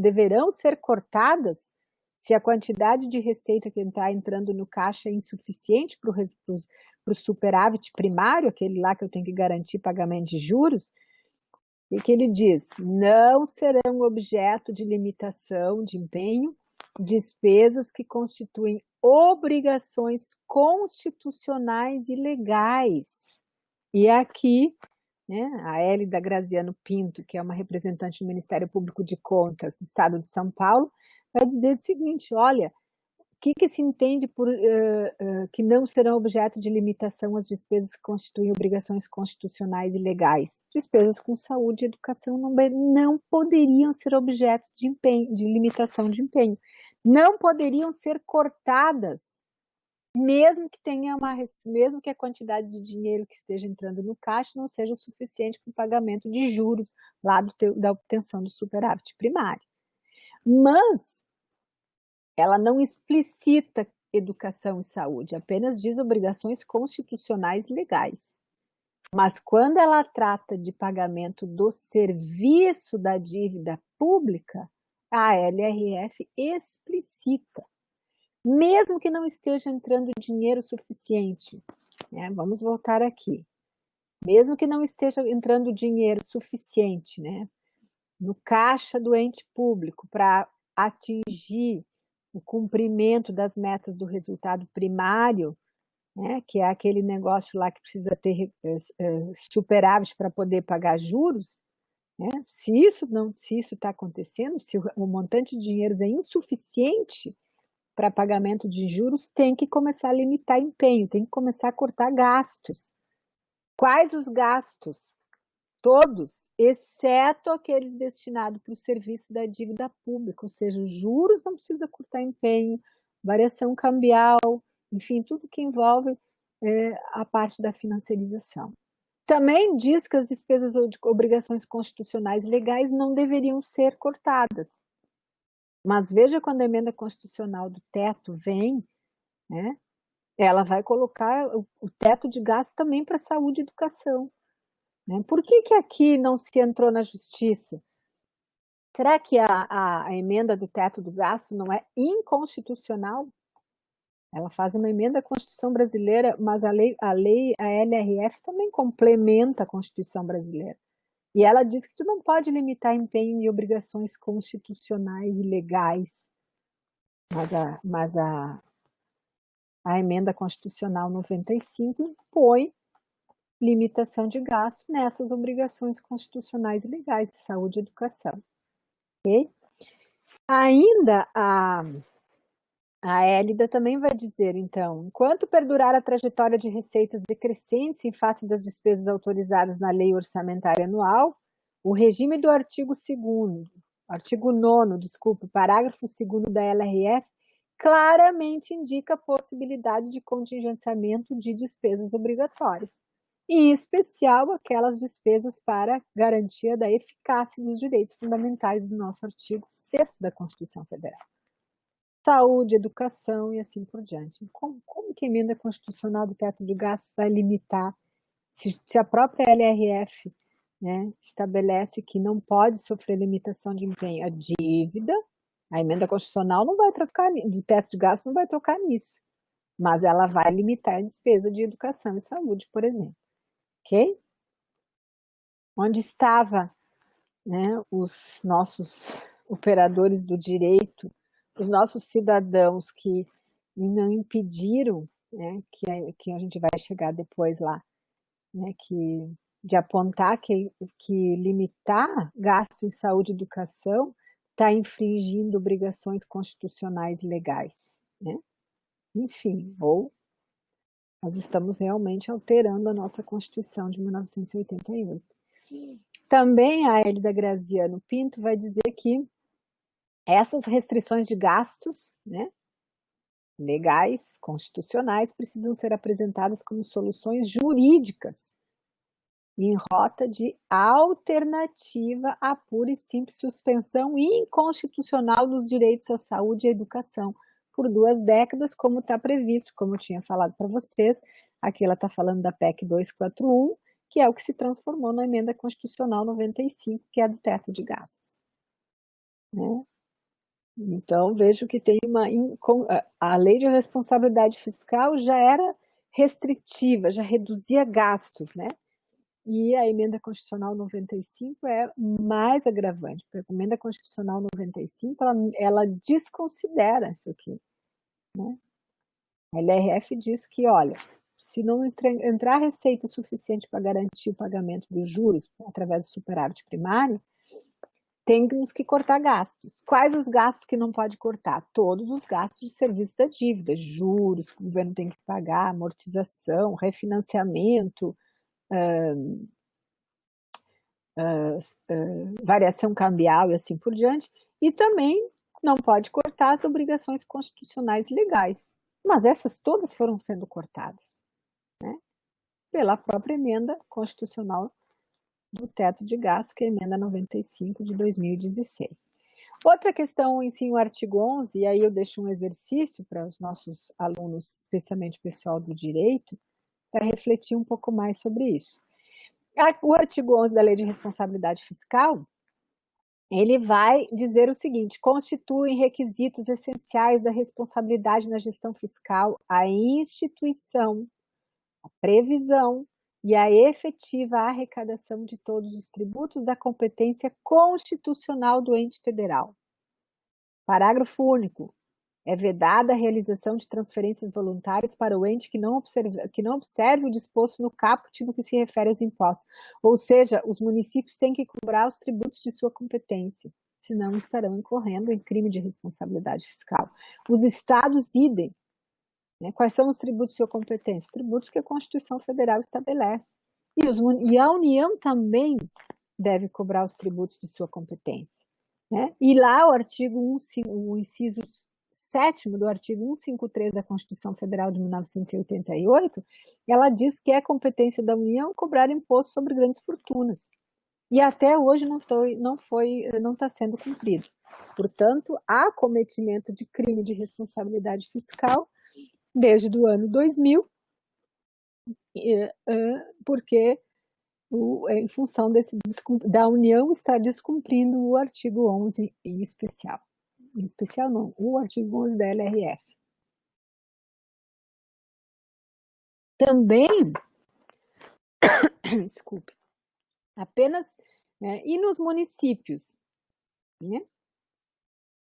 Speaker 1: deverão ser cortadas se a quantidade de receita que está entrando no caixa é insuficiente para o superávit primário, aquele lá que eu tenho que garantir pagamento de juros. E que ele diz: não serão objeto de limitação de empenho despesas que constituem obrigações constitucionais e legais. E aqui, né, a Hélida Graziano Pinto, que é uma representante do Ministério Público de Contas do Estado de São Paulo, vai dizer o seguinte: olha, o que se entende por que não serão objeto de limitação as despesas que constituem obrigações constitucionais e legais? Despesas com saúde e educação não poderiam ser objeto de limitação de empenho. Não poderiam ser cortadas, mesmo que a quantidade de dinheiro que esteja entrando no caixa não seja o suficiente para o pagamento de juros lá da obtenção do superávit primário. Mas ela não explicita educação e saúde, apenas diz obrigações constitucionais e legais. Mas quando ela trata de pagamento do serviço da dívida pública, a LRF explicita, mesmo que não esteja entrando dinheiro suficiente, né? Vamos voltar aqui. Mesmo que não esteja entrando dinheiro suficiente, né, no caixa do ente público para atingir o cumprimento das metas do resultado primário, né, que é aquele negócio lá que precisa ter superávit para poder pagar juros, né? Se isso está acontecendo, se o montante de dinheiro é insuficiente para pagamento de juros, tem que começar a limitar empenho, tem que começar a cortar gastos. Quais os gastos? Todos, exceto aqueles destinados para o serviço da dívida pública, ou seja, os juros não precisa cortar empenho, variação cambial, enfim, tudo que envolve a parte da financiarização. Também diz que as despesas ou obrigações constitucionais legais não deveriam ser cortadas. Mas veja, quando a emenda constitucional do teto vem, né, ela vai colocar o teto de gasto também para saúde e educação. Por que aqui não se entrou na justiça? Será que a emenda do teto do gasto não é inconstitucional? Ela faz uma emenda à Constituição brasileira, mas a LRF também complementa a Constituição brasileira. E ela diz que tu não pode limitar empenho e obrigações constitucionais e legais. Mas a emenda constitucional 95 impõe limitação de gasto nessas obrigações constitucionais e legais de saúde e educação. Okay? Ainda a Hélida também vai dizer, então, enquanto perdurar a trajetória de receitas decrescentes em face das despesas autorizadas na Lei Orçamentária Anual, o regime do artigo 9º, parágrafo 2º da LRF, claramente indica a possibilidade de contingenciamento de despesas obrigatórias, em especial aquelas despesas para garantia da eficácia dos direitos fundamentais do nosso artigo 6º da Constituição Federal. Saúde, educação e assim por diante. Como que a emenda constitucional do teto de gastos vai limitar, se a própria LRF, né, estabelece que não pode sofrer limitação de empenho a dívida, a emenda constitucional não vai trocar, do teto de gastos não vai tocar nisso, mas ela vai limitar a despesa de educação e saúde, por exemplo. Ok? Onde estava, né, os nossos operadores do direito, os nossos cidadãos que e não impediram, né, que a gente vai chegar depois lá, né, de apontar que limitar gasto em saúde e educação está infringindo obrigações constitucionais legais, né? Enfim, ou nós estamos realmente alterando a nossa Constituição de 1988. Também a Hélida Graziano Pinto vai dizer que essas restrições de gastos, né, legais, constitucionais, precisam ser apresentadas como soluções jurídicas em rota de alternativa à pura e simples suspensão inconstitucional dos direitos à saúde e à educação por 2 décadas, como está previsto, como eu tinha falado para vocês. Aqui ela está falando da PEC 241, que é o que se transformou na Emenda Constitucional 95, que é a do teto de gastos, né? Então, vejo que tem a lei de responsabilidade fiscal já era restritiva, já reduzia gastos, né? E a Emenda Constitucional 95 é mais agravante, porque a Emenda Constitucional 95, ela desconsidera isso aqui, né? A LRF diz que, olha, se não entrar receita suficiente para garantir o pagamento dos juros através do superávit primário, temos que cortar gastos. Quais os gastos que não pode cortar? Todos os gastos de serviço da dívida, juros que o governo tem que pagar, amortização, refinanciamento, variação cambial e assim por diante, e também não pode cortar as obrigações constitucionais legais. Mas essas todas foram sendo cortadas, né, pela própria emenda constitucional do teto de gastos, que é a emenda 95 de 2016. Outra questão em si, o artigo 11, e aí eu deixo um exercício para os nossos alunos, especialmente o pessoal do direito, para refletir um pouco mais sobre isso. O artigo 11 da Lei de Responsabilidade Fiscal, ele vai dizer o seguinte: constituem requisitos essenciais da responsabilidade na gestão fiscal a instituição, a previsão e a efetiva arrecadação de todos os tributos da competência constitucional do ente federal. Parágrafo único. É vedada a realização de transferências voluntárias para o ente que não observe o disposto no caput no que se refere aos impostos. Ou seja, os municípios têm que cobrar os tributos de sua competência, senão estarão incorrendo em crime de responsabilidade fiscal. Os estados, idem. Né? Quais são os tributos de sua competência? Os tributos que a Constituição Federal estabelece. E a União também deve cobrar os tributos de sua competência. Né? E lá o artigo 1, o inciso 7º do artigo 153 da Constituição Federal de 1988, ela diz que é competência da União cobrar imposto sobre grandes fortunas. E até hoje não está sendo cumprido. Portanto, há cometimento de crime de responsabilidade fiscal desde o ano 2000, porque em função da União estar descumprindo o artigo 11 em especial. Em especial não, o artigo 11 da LRF. Também, desculpe, apenas, né, e nos municípios, né?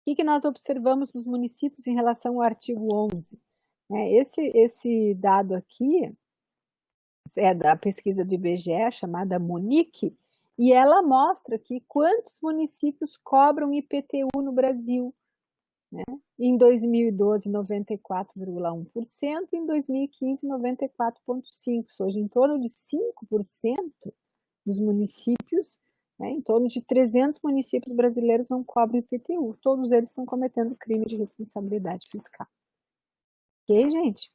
Speaker 1: O que nós observamos nos municípios em relação ao artigo 11? Esse dado aqui é da pesquisa do IBGE, chamada MONIC, e ela mostra que quantos municípios cobram IPTU no Brasil. Né? Em 2012, 94,1%, em 2015, 94,5%, ou seja, em torno de 5% dos municípios, né, em torno de 300 municípios brasileiros não cobram IPTU. Todos eles estão cometendo crime de responsabilidade fiscal. Ok, gente?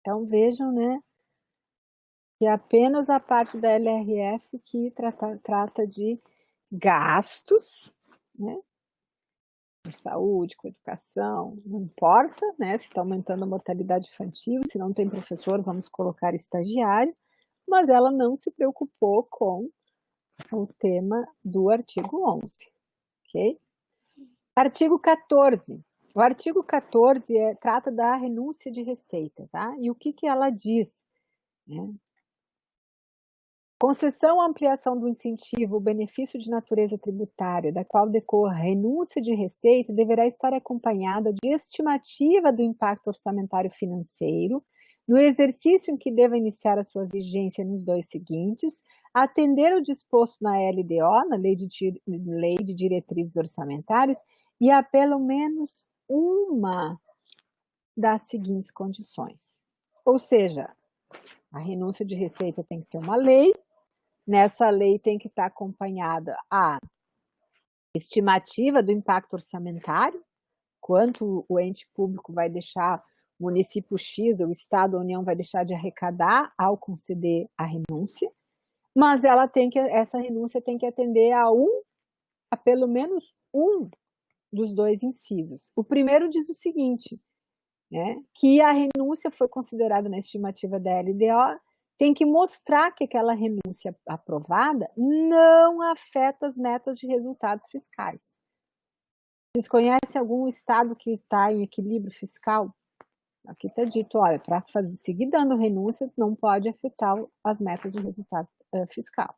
Speaker 1: Então, vejam, né, que é apenas a parte da LRF que trata de gastos, né, com saúde, com educação, não importa, né, se está aumentando a mortalidade infantil, se não tem professor, vamos colocar estagiário, mas ela não se preocupou com o tema do artigo 11, ok? Artigo 14. O artigo 14 trata da renúncia de receita, tá? E o que ela diz? Né? Concessão ou ampliação do incentivo ou benefício de natureza tributária, da qual decorra renúncia de receita, deverá estar acompanhada de estimativa do impacto orçamentário financeiro, no exercício em que deva iniciar a sua vigência nos 2 seguintes, atender o disposto na LDO, na Lei de Diretrizes Orçamentárias, e a pelo menos uma das seguintes condições. Ou seja, a renúncia de receita tem que ter uma lei. Nessa lei tem que estar acompanhada a estimativa do impacto orçamentário, quanto o ente público vai deixar, o município X, ou o Estado, a União vai deixar de arrecadar ao conceder a renúncia, mas essa renúncia tem que atender a pelo menos um dos 2 incisos. O primeiro diz o seguinte, né, que a renúncia foi considerada na estimativa da LDO, tem que mostrar que aquela renúncia aprovada não afeta as metas de resultados fiscais. Vocês conhecem algum estado que está em equilíbrio fiscal? Aqui está dito, olha, para seguir dando renúncia, não pode afetar as metas de resultado fiscal.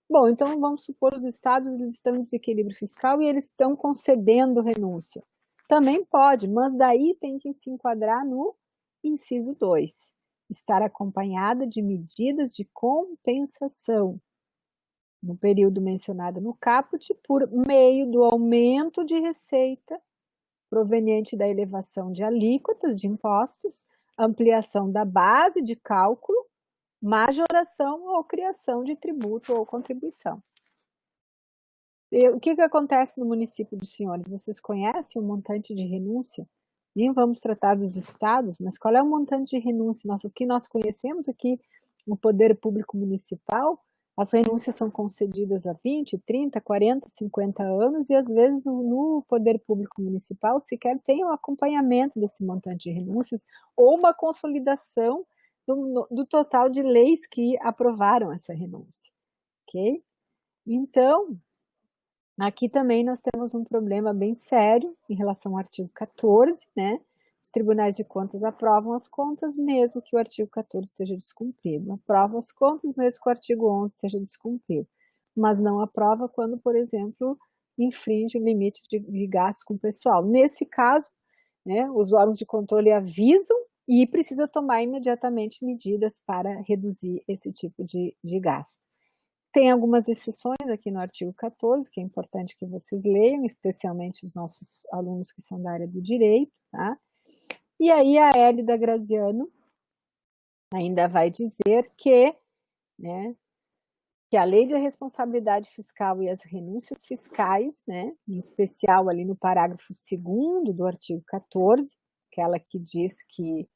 Speaker 1: Bom, então vamos supor os estados, eles estão em desequilíbrio fiscal e eles estão concedendo renúncia. Também pode, mas daí tem que se enquadrar no inciso 2. Estar acompanhada de medidas de compensação no período mencionado no caput por meio do aumento de receita proveniente da elevação de alíquotas de impostos, ampliação da base de cálculo, majoração ou criação de tributo ou contribuição. E o que acontece no município dos senhores? Vocês conhecem o montante de renúncia? Nem vamos tratar dos estados, mas qual é o montante de renúncia? O que nós conhecemos aqui no poder público municipal, as renúncias são concedidas há 20, 30, 40, 50 anos e às vezes no poder público municipal sequer tem um acompanhamento desse montante de renúncias ou uma consolidação do total de leis que aprovaram essa renúncia, ok? Então, aqui também nós temos um problema bem sério em relação ao artigo 14, né? Os tribunais de contas aprovam as contas mesmo que o artigo 14 seja descumprido. Aprovam as contas mesmo que o artigo 11 seja descumprido. Mas não aprova quando, por exemplo, infringe o limite de gasto com o pessoal. Nesse caso, né, os órgãos de controle avisam e precisa tomar imediatamente medidas para reduzir esse tipo de gasto. Tem algumas exceções aqui no artigo 14, que é importante que vocês leiam, especialmente os nossos alunos que são da área do direito, tá? E aí a Hélida Graziano ainda vai dizer que, né, que a lei de responsabilidade fiscal e as renúncias fiscais, né, em especial ali no parágrafo 2º do artigo 14, aquela que diz que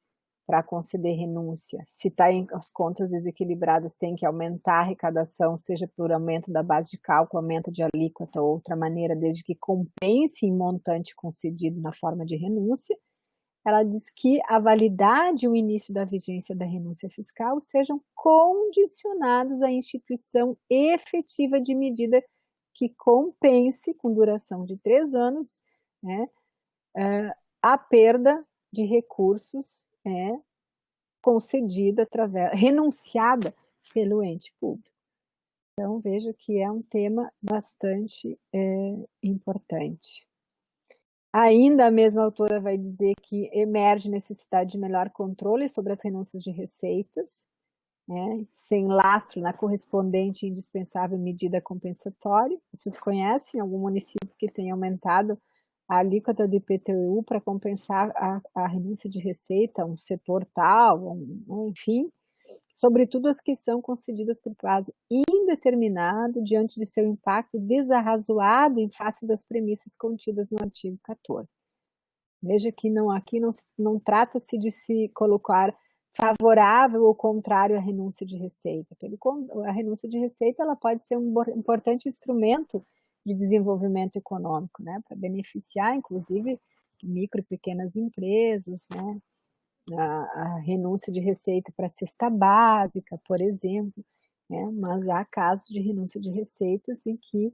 Speaker 1: para conceder renúncia, se está em as contas desequilibradas, tem que aumentar a arrecadação, seja por aumento da base de cálculo, aumento de alíquota ou outra maneira, desde que compense em montante concedido na forma de renúncia. Ela diz que a validade e o início da vigência da renúncia fiscal sejam condicionados à instituição efetiva de medida que compense, com duração de 3 anos, né, a perda de recursos concedida renunciada pelo ente público. Então, veja que é um tema bastante importante. Ainda a mesma autora vai dizer que emerge necessidade de melhor controle sobre as renúncias de receitas, né, sem lastro na correspondente e indispensável medida compensatória. Vocês conhecem algum município que tenha aumentado a alíquota do IPTU para compensar a renúncia de receita, um setor tal, enfim, sobretudo as que são concedidas por prazo indeterminado diante de seu impacto desarrazoado em face das premissas contidas no artigo 14. Veja que aqui não trata-se de se colocar favorável ou contrário à renúncia de receita. A renúncia de receita ela pode ser um importante instrumento de desenvolvimento econômico, né, para beneficiar, inclusive, micro e pequenas empresas, né, a renúncia de receita para a cesta básica, por exemplo, né, mas há casos de renúncia de receitas em que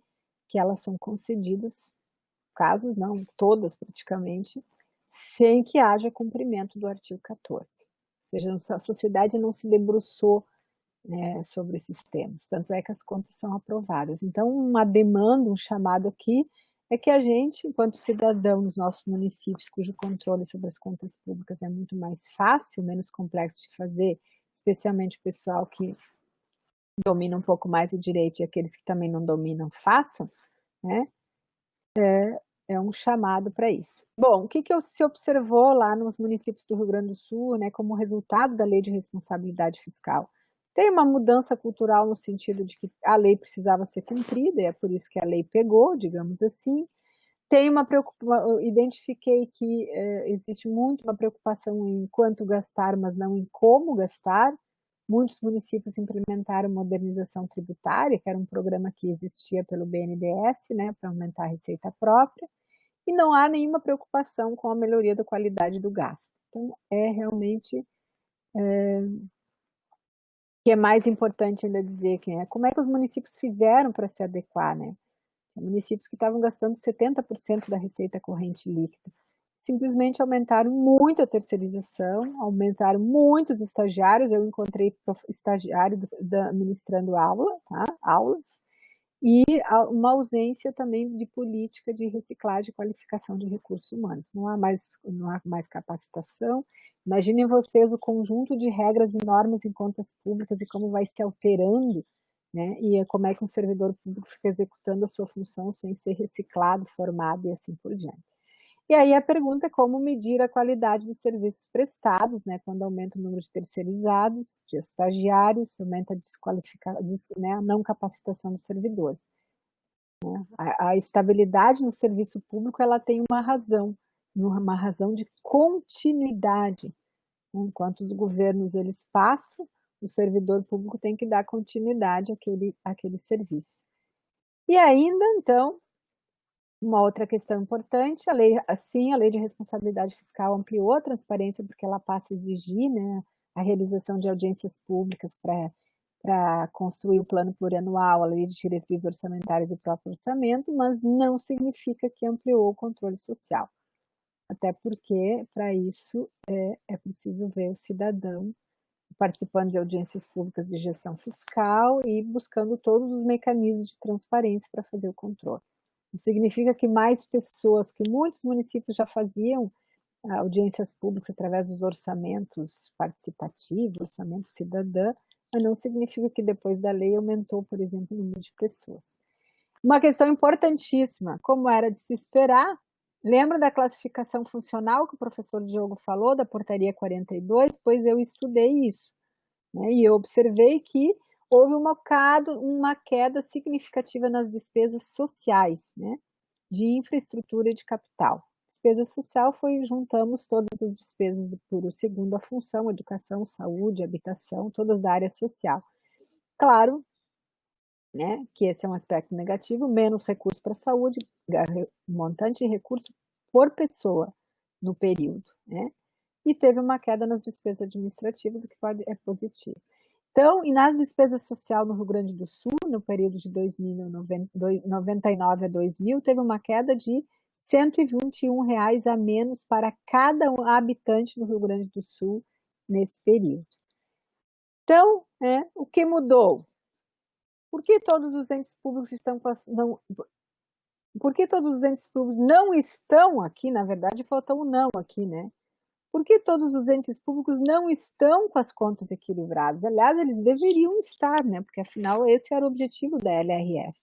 Speaker 1: elas são concedidas, casos não, todas praticamente, sem que haja cumprimento do artigo 14. Ou seja, a sociedade não se debruçou sobre esses temas, tanto é que as contas são aprovadas. Então, uma demanda, um chamado aqui, é que a gente, enquanto cidadão nos nossos municípios, cujo controle sobre as contas públicas é muito mais fácil, menos complexo de fazer, especialmente o pessoal que domina um pouco mais o direito e aqueles que também não dominam, façam, né? É um chamado para isso. Bom, o que se observou lá nos municípios do Rio Grande do Sul, né, como resultado da Lei de Responsabilidade Fiscal? Tem uma mudança cultural no sentido de que a lei precisava ser cumprida, e é por isso que a lei pegou, digamos assim. Tem uma preocupação, identifiquei que existe muito uma preocupação em quanto gastar, mas não em como gastar. Muitos municípios implementaram modernização tributária, que era um programa que existia pelo BNDES, né, para aumentar a receita própria, e não há nenhuma preocupação com a melhoria da qualidade do gasto. Então, é realmente que é mais importante ainda dizer que como é que os municípios fizeram para se adequar, né? Tinha municípios que estavam gastando 70% da receita corrente líquida. Simplesmente aumentaram muito a terceirização, aumentaram muito os estagiários. Eu encontrei estagiário ministrando aulas, e uma ausência também de política de reciclagem e qualificação de recursos humanos. Não há mais capacitação. Imaginem vocês o conjunto de regras e normas em contas públicas e como vai se alterando, né? E como é que um servidor público fica executando a sua função sem ser reciclado, formado e assim por diante. E aí a pergunta é como medir a qualidade dos serviços prestados, né, quando aumenta o número de terceirizados, de estagiários, aumenta a não capacitação dos servidores. Né? A estabilidade no serviço público ela tem uma razão de continuidade. Enquanto os governos eles passam, o servidor público tem que dar continuidade àquele serviço. E ainda, então, uma outra questão importante, a lei de responsabilidade fiscal ampliou a transparência porque ela passa a exigir, né, a realização de audiências públicas para construir o plano plurianual, a lei de diretrizes orçamentárias e o próprio orçamento, mas não significa que ampliou o controle social. Até porque, para isso, é preciso ver o cidadão participando de audiências públicas de gestão fiscal e buscando todos os mecanismos de transparência para fazer o controle. Não significa que mais pessoas, que muitos municípios já faziam audiências públicas através dos orçamentos participativos, orçamento cidadã, mas não significa que depois da lei aumentou, por exemplo, o número de pessoas. Uma questão importantíssima, como era de se esperar, lembra da classificação funcional que o professor Diogo falou, da portaria 42? Pois eu estudei isso, né? E eu observei que houve uma queda significativa nas despesas sociais, né? De infraestrutura e de capital. Despesa social juntamos todas as despesas por segunda função, educação, saúde, habitação, todas da área social. Claro, né, que esse é um aspecto negativo, menos recurso para a saúde, montante de recurso por pessoa no período, né? E teve uma queda nas despesas administrativas, o que é positivo. Então, e nas despesas sociais no Rio Grande do Sul, no período de 1999 a 2000, teve uma queda de R$ 121 a menos para cada habitante no Rio Grande do Sul nesse período. Então, o que mudou? Por que todos os entes públicos por que todos os entes públicos não estão aqui? Na verdade, falta um não aqui, né? Por que todos os entes públicos não estão com as contas equilibradas? Aliás, eles deveriam estar, né? Porque afinal esse era o objetivo da LRF.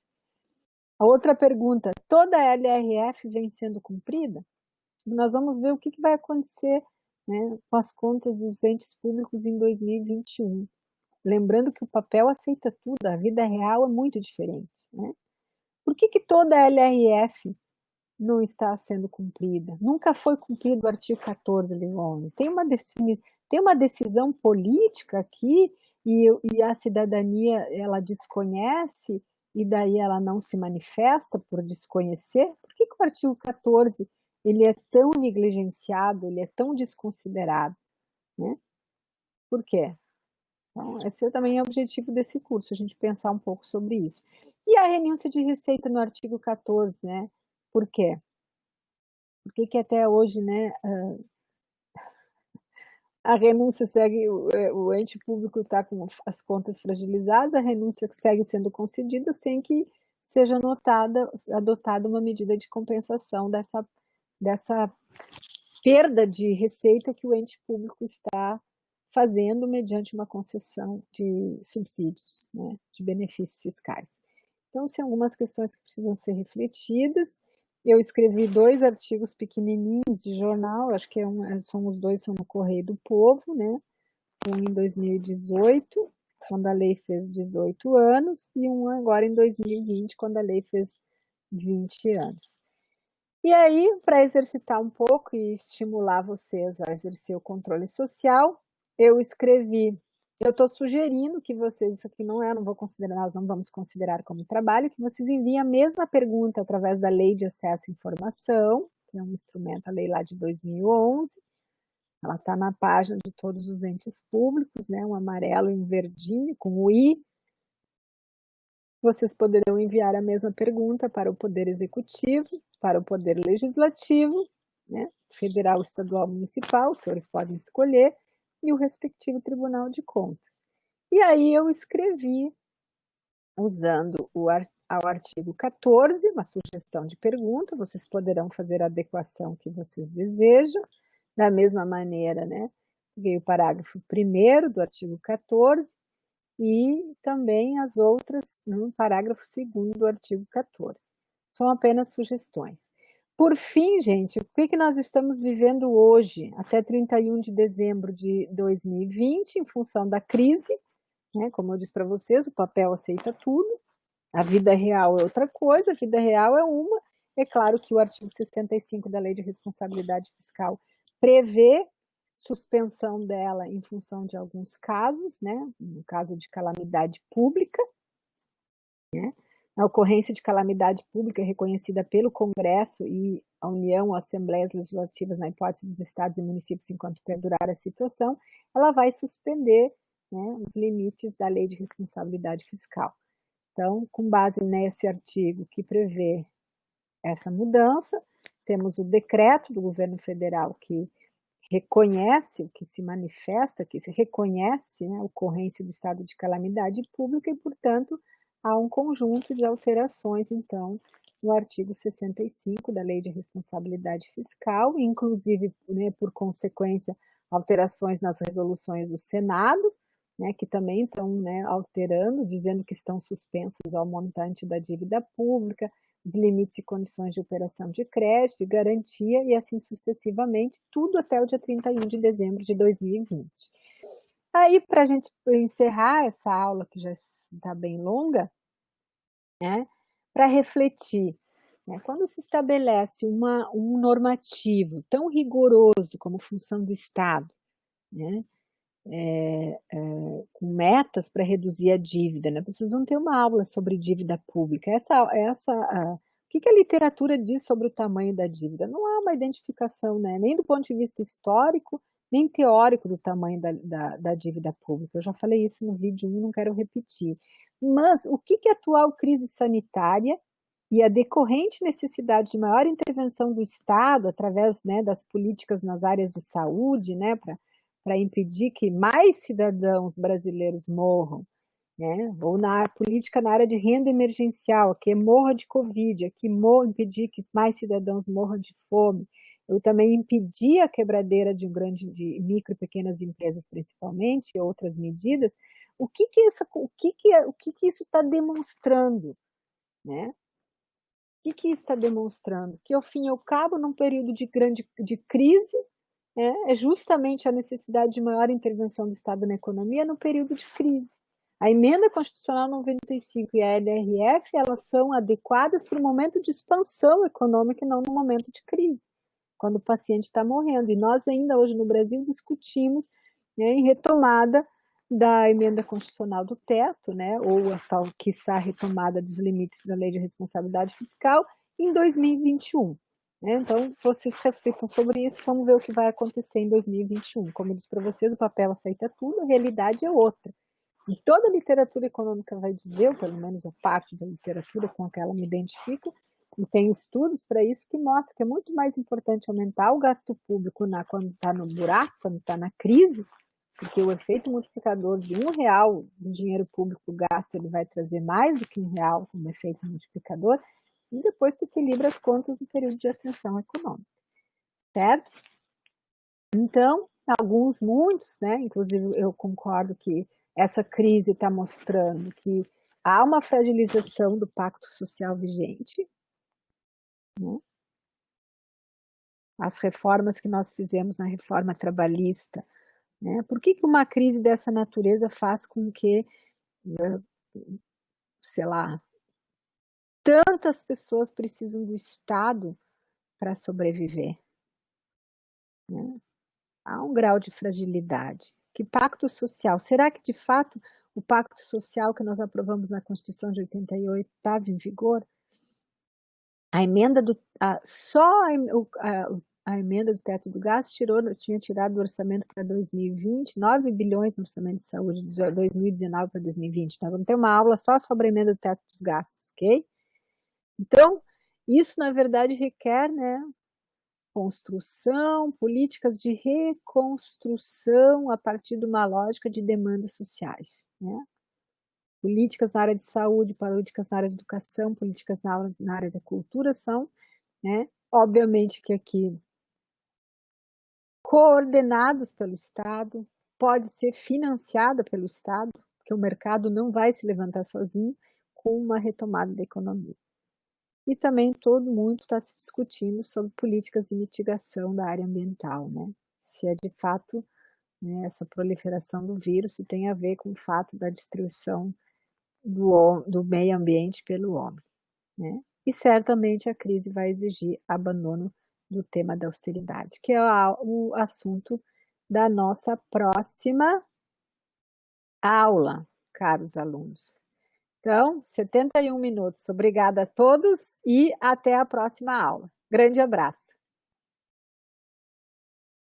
Speaker 1: A outra pergunta, toda a LRF vem sendo cumprida? Nós vamos ver o que vai acontecer, né, com as contas dos entes públicos em 2021. Lembrando que o papel aceita tudo, a vida real é muito diferente, né? Por que toda a LRF não está sendo cumprida? Nunca foi cumprido o artigo 14, Leone. Tem uma decisão política aqui e a cidadania ela desconhece e daí ela não se manifesta por desconhecer? Por que o artigo 14 ele é tão negligenciado, ele é tão desconsiderado, né? Por quê? Então, esse também é o objetivo desse curso, a gente pensar um pouco sobre isso. E a renúncia de receita no artigo 14, né? Por quê? Por que até hoje, né, A renúncia segue, o ente público está com as contas fragilizadas, a renúncia segue sendo concedida sem que seja adotada uma medida de compensação dessa perda de receita que o ente público está fazendo mediante uma concessão de subsídios, né, de benefícios fiscais. Então, são algumas questões que precisam ser refletidas. Eu escrevi 2 artigos pequenininhos de jornal, acho que são os 2 são no Correio do Povo, né? Um em 2018, quando a lei fez 18 anos, e um agora em 2020, quando a lei fez 20 anos. E aí, para exercitar um pouco e estimular vocês a exercer o controle social, eu estou sugerindo que vocês, isso aqui não vou considerar, nós não vamos considerar como trabalho, que vocês enviem a mesma pergunta através da Lei de Acesso à Informação, que é um instrumento, a lei lá de 2011, ela está na página de todos os entes públicos, né, um amarelo e um verdinho, com o I. Vocês poderão enviar a mesma pergunta para o Poder Executivo, para o Poder Legislativo, né, federal, estadual, municipal, os senhores podem escolher, e o respectivo Tribunal de Contas. E aí eu escrevi, usando ao artigo 14, uma sugestão de pergunta, vocês poderão fazer a adequação que vocês desejam, da mesma maneira, né, veio o parágrafo 1º do artigo 14, e também as outras no parágrafo 2º do artigo 14. São apenas sugestões. Por fim, gente, o que nós estamos vivendo hoje, até 31 de dezembro de 2020, em função da crise, né? Como eu disse para vocês, o papel aceita tudo, a vida real é outra coisa, a vida real é uma. É claro que o artigo 65 da Lei de Responsabilidade Fiscal prevê suspensão dela em função de alguns casos, né? No caso de calamidade pública, né? A ocorrência de calamidade pública é reconhecida pelo Congresso e a União, Assembleias Legislativas, na hipótese dos estados e municípios, enquanto perdurar a situação, ela vai suspender, né, os limites da Lei de Responsabilidade Fiscal. Então, com base nesse artigo que prevê essa mudança, temos o decreto do governo federal que reconhece, que se manifesta, que se reconhece, né, a ocorrência do estado de calamidade pública e, portanto, há um conjunto de alterações, então, no artigo 65 da Lei de Responsabilidade Fiscal, inclusive, né, por consequência, alterações nas resoluções do Senado, né, que também estão, né, alterando, dizendo que estão suspensos ao montante da dívida pública, os limites e condições de operação de crédito e garantia, e assim sucessivamente, tudo até o dia 31 de dezembro de 2020. Aí, para a gente encerrar essa aula, que já está bem longa, né, para refletir, né, quando se estabelece um normativo tão rigoroso como função do Estado, né, com metas para reduzir a dívida, né? Vocês vão ter uma aula sobre dívida pública. O que a literatura diz sobre o tamanho da dívida? Não há uma identificação, né, nem do ponto de vista histórico, nem teórico do tamanho da dívida pública. Eu já falei isso no vídeo 1, não quero repetir. Mas o que a atual crise sanitária e a decorrente necessidade de maior intervenção do Estado, através, né, das políticas nas áreas de saúde, né, para impedir que mais cidadãos brasileiros morram, né? Ou na política na área de renda emergencial, que morra de Covid, impedir que mais cidadãos morram de fome. Eu também impedir a quebradeira de micro e pequenas empresas, principalmente, e outras medidas. O que isso está demonstrando, né? O que isso está demonstrando? Que, ao fim e ao cabo, num período de crise, é justamente a necessidade de maior intervenção do Estado na economia no período de crise. A Emenda Constitucional 95 e a LRF, elas são adequadas para o momento de expansão econômica e não no momento de crise, quando o paciente está morrendo. E nós ainda hoje no Brasil discutimos, né, em retomada da Emenda Constitucional do Teto, né, ou a tal, quiçá, retomada dos limites da Lei de Responsabilidade Fiscal em 2021. Então, vocês reflitam sobre isso, vamos ver o que vai acontecer em 2021. Como eu disse para vocês, o papel aceita tudo, a realidade é outra. E toda a literatura econômica vai dizer, ou pelo menos a parte da literatura com a que ela me identifica, E tem estudos para isso que mostram que é muito mais importante aumentar o gasto público quando está no buraco, quando está na crise, porque o efeito multiplicador de R$1 do dinheiro público gasto, ele vai trazer mais do que R$1 como efeito multiplicador, e depois tu equilibra as contas no período de ascensão econômica, certo? Então, muitos, né, inclusive eu concordo que essa crise está mostrando que há uma fragilização do pacto social vigente, né? As reformas que nós fizemos na reforma trabalhista, né? Por que uma crise dessa natureza faz com que, sei lá, tantas pessoas precisam do Estado para sobreviver, né? Há um grau de fragilidade. Que pacto social? Será que, de fato, o pacto social que nós aprovamos na Constituição de 88 estava em vigor? A emenda a emenda do teto do gasto tinha tirado do orçamento para 2020, 9 bilhões no orçamento de saúde de 2019 para 2020. Nós vamos ter uma aula só sobre a emenda do teto dos gastos, ok? Então, isso, na verdade, requer, né, construção, políticas de reconstrução a partir de uma lógica de demandas sociais, né? Políticas na área de saúde, políticas na área de educação, políticas na área da cultura são, né, obviamente que aqui coordenadas pelo Estado, pode ser financiada pelo Estado, porque o mercado não vai se levantar sozinho com uma retomada da economia. E também todo mundo está se discutindo sobre políticas de mitigação da área ambiental, né? Se é de fato, né, essa proliferação do vírus se tem a ver com o fato da destruição do meio ambiente pelo homem, né? E certamente a crise vai exigir abandono do tema da austeridade, que é o assunto da nossa próxima aula, caros alunos. Então, 71 minutos. Obrigada a todos e até a próxima aula. Grande abraço.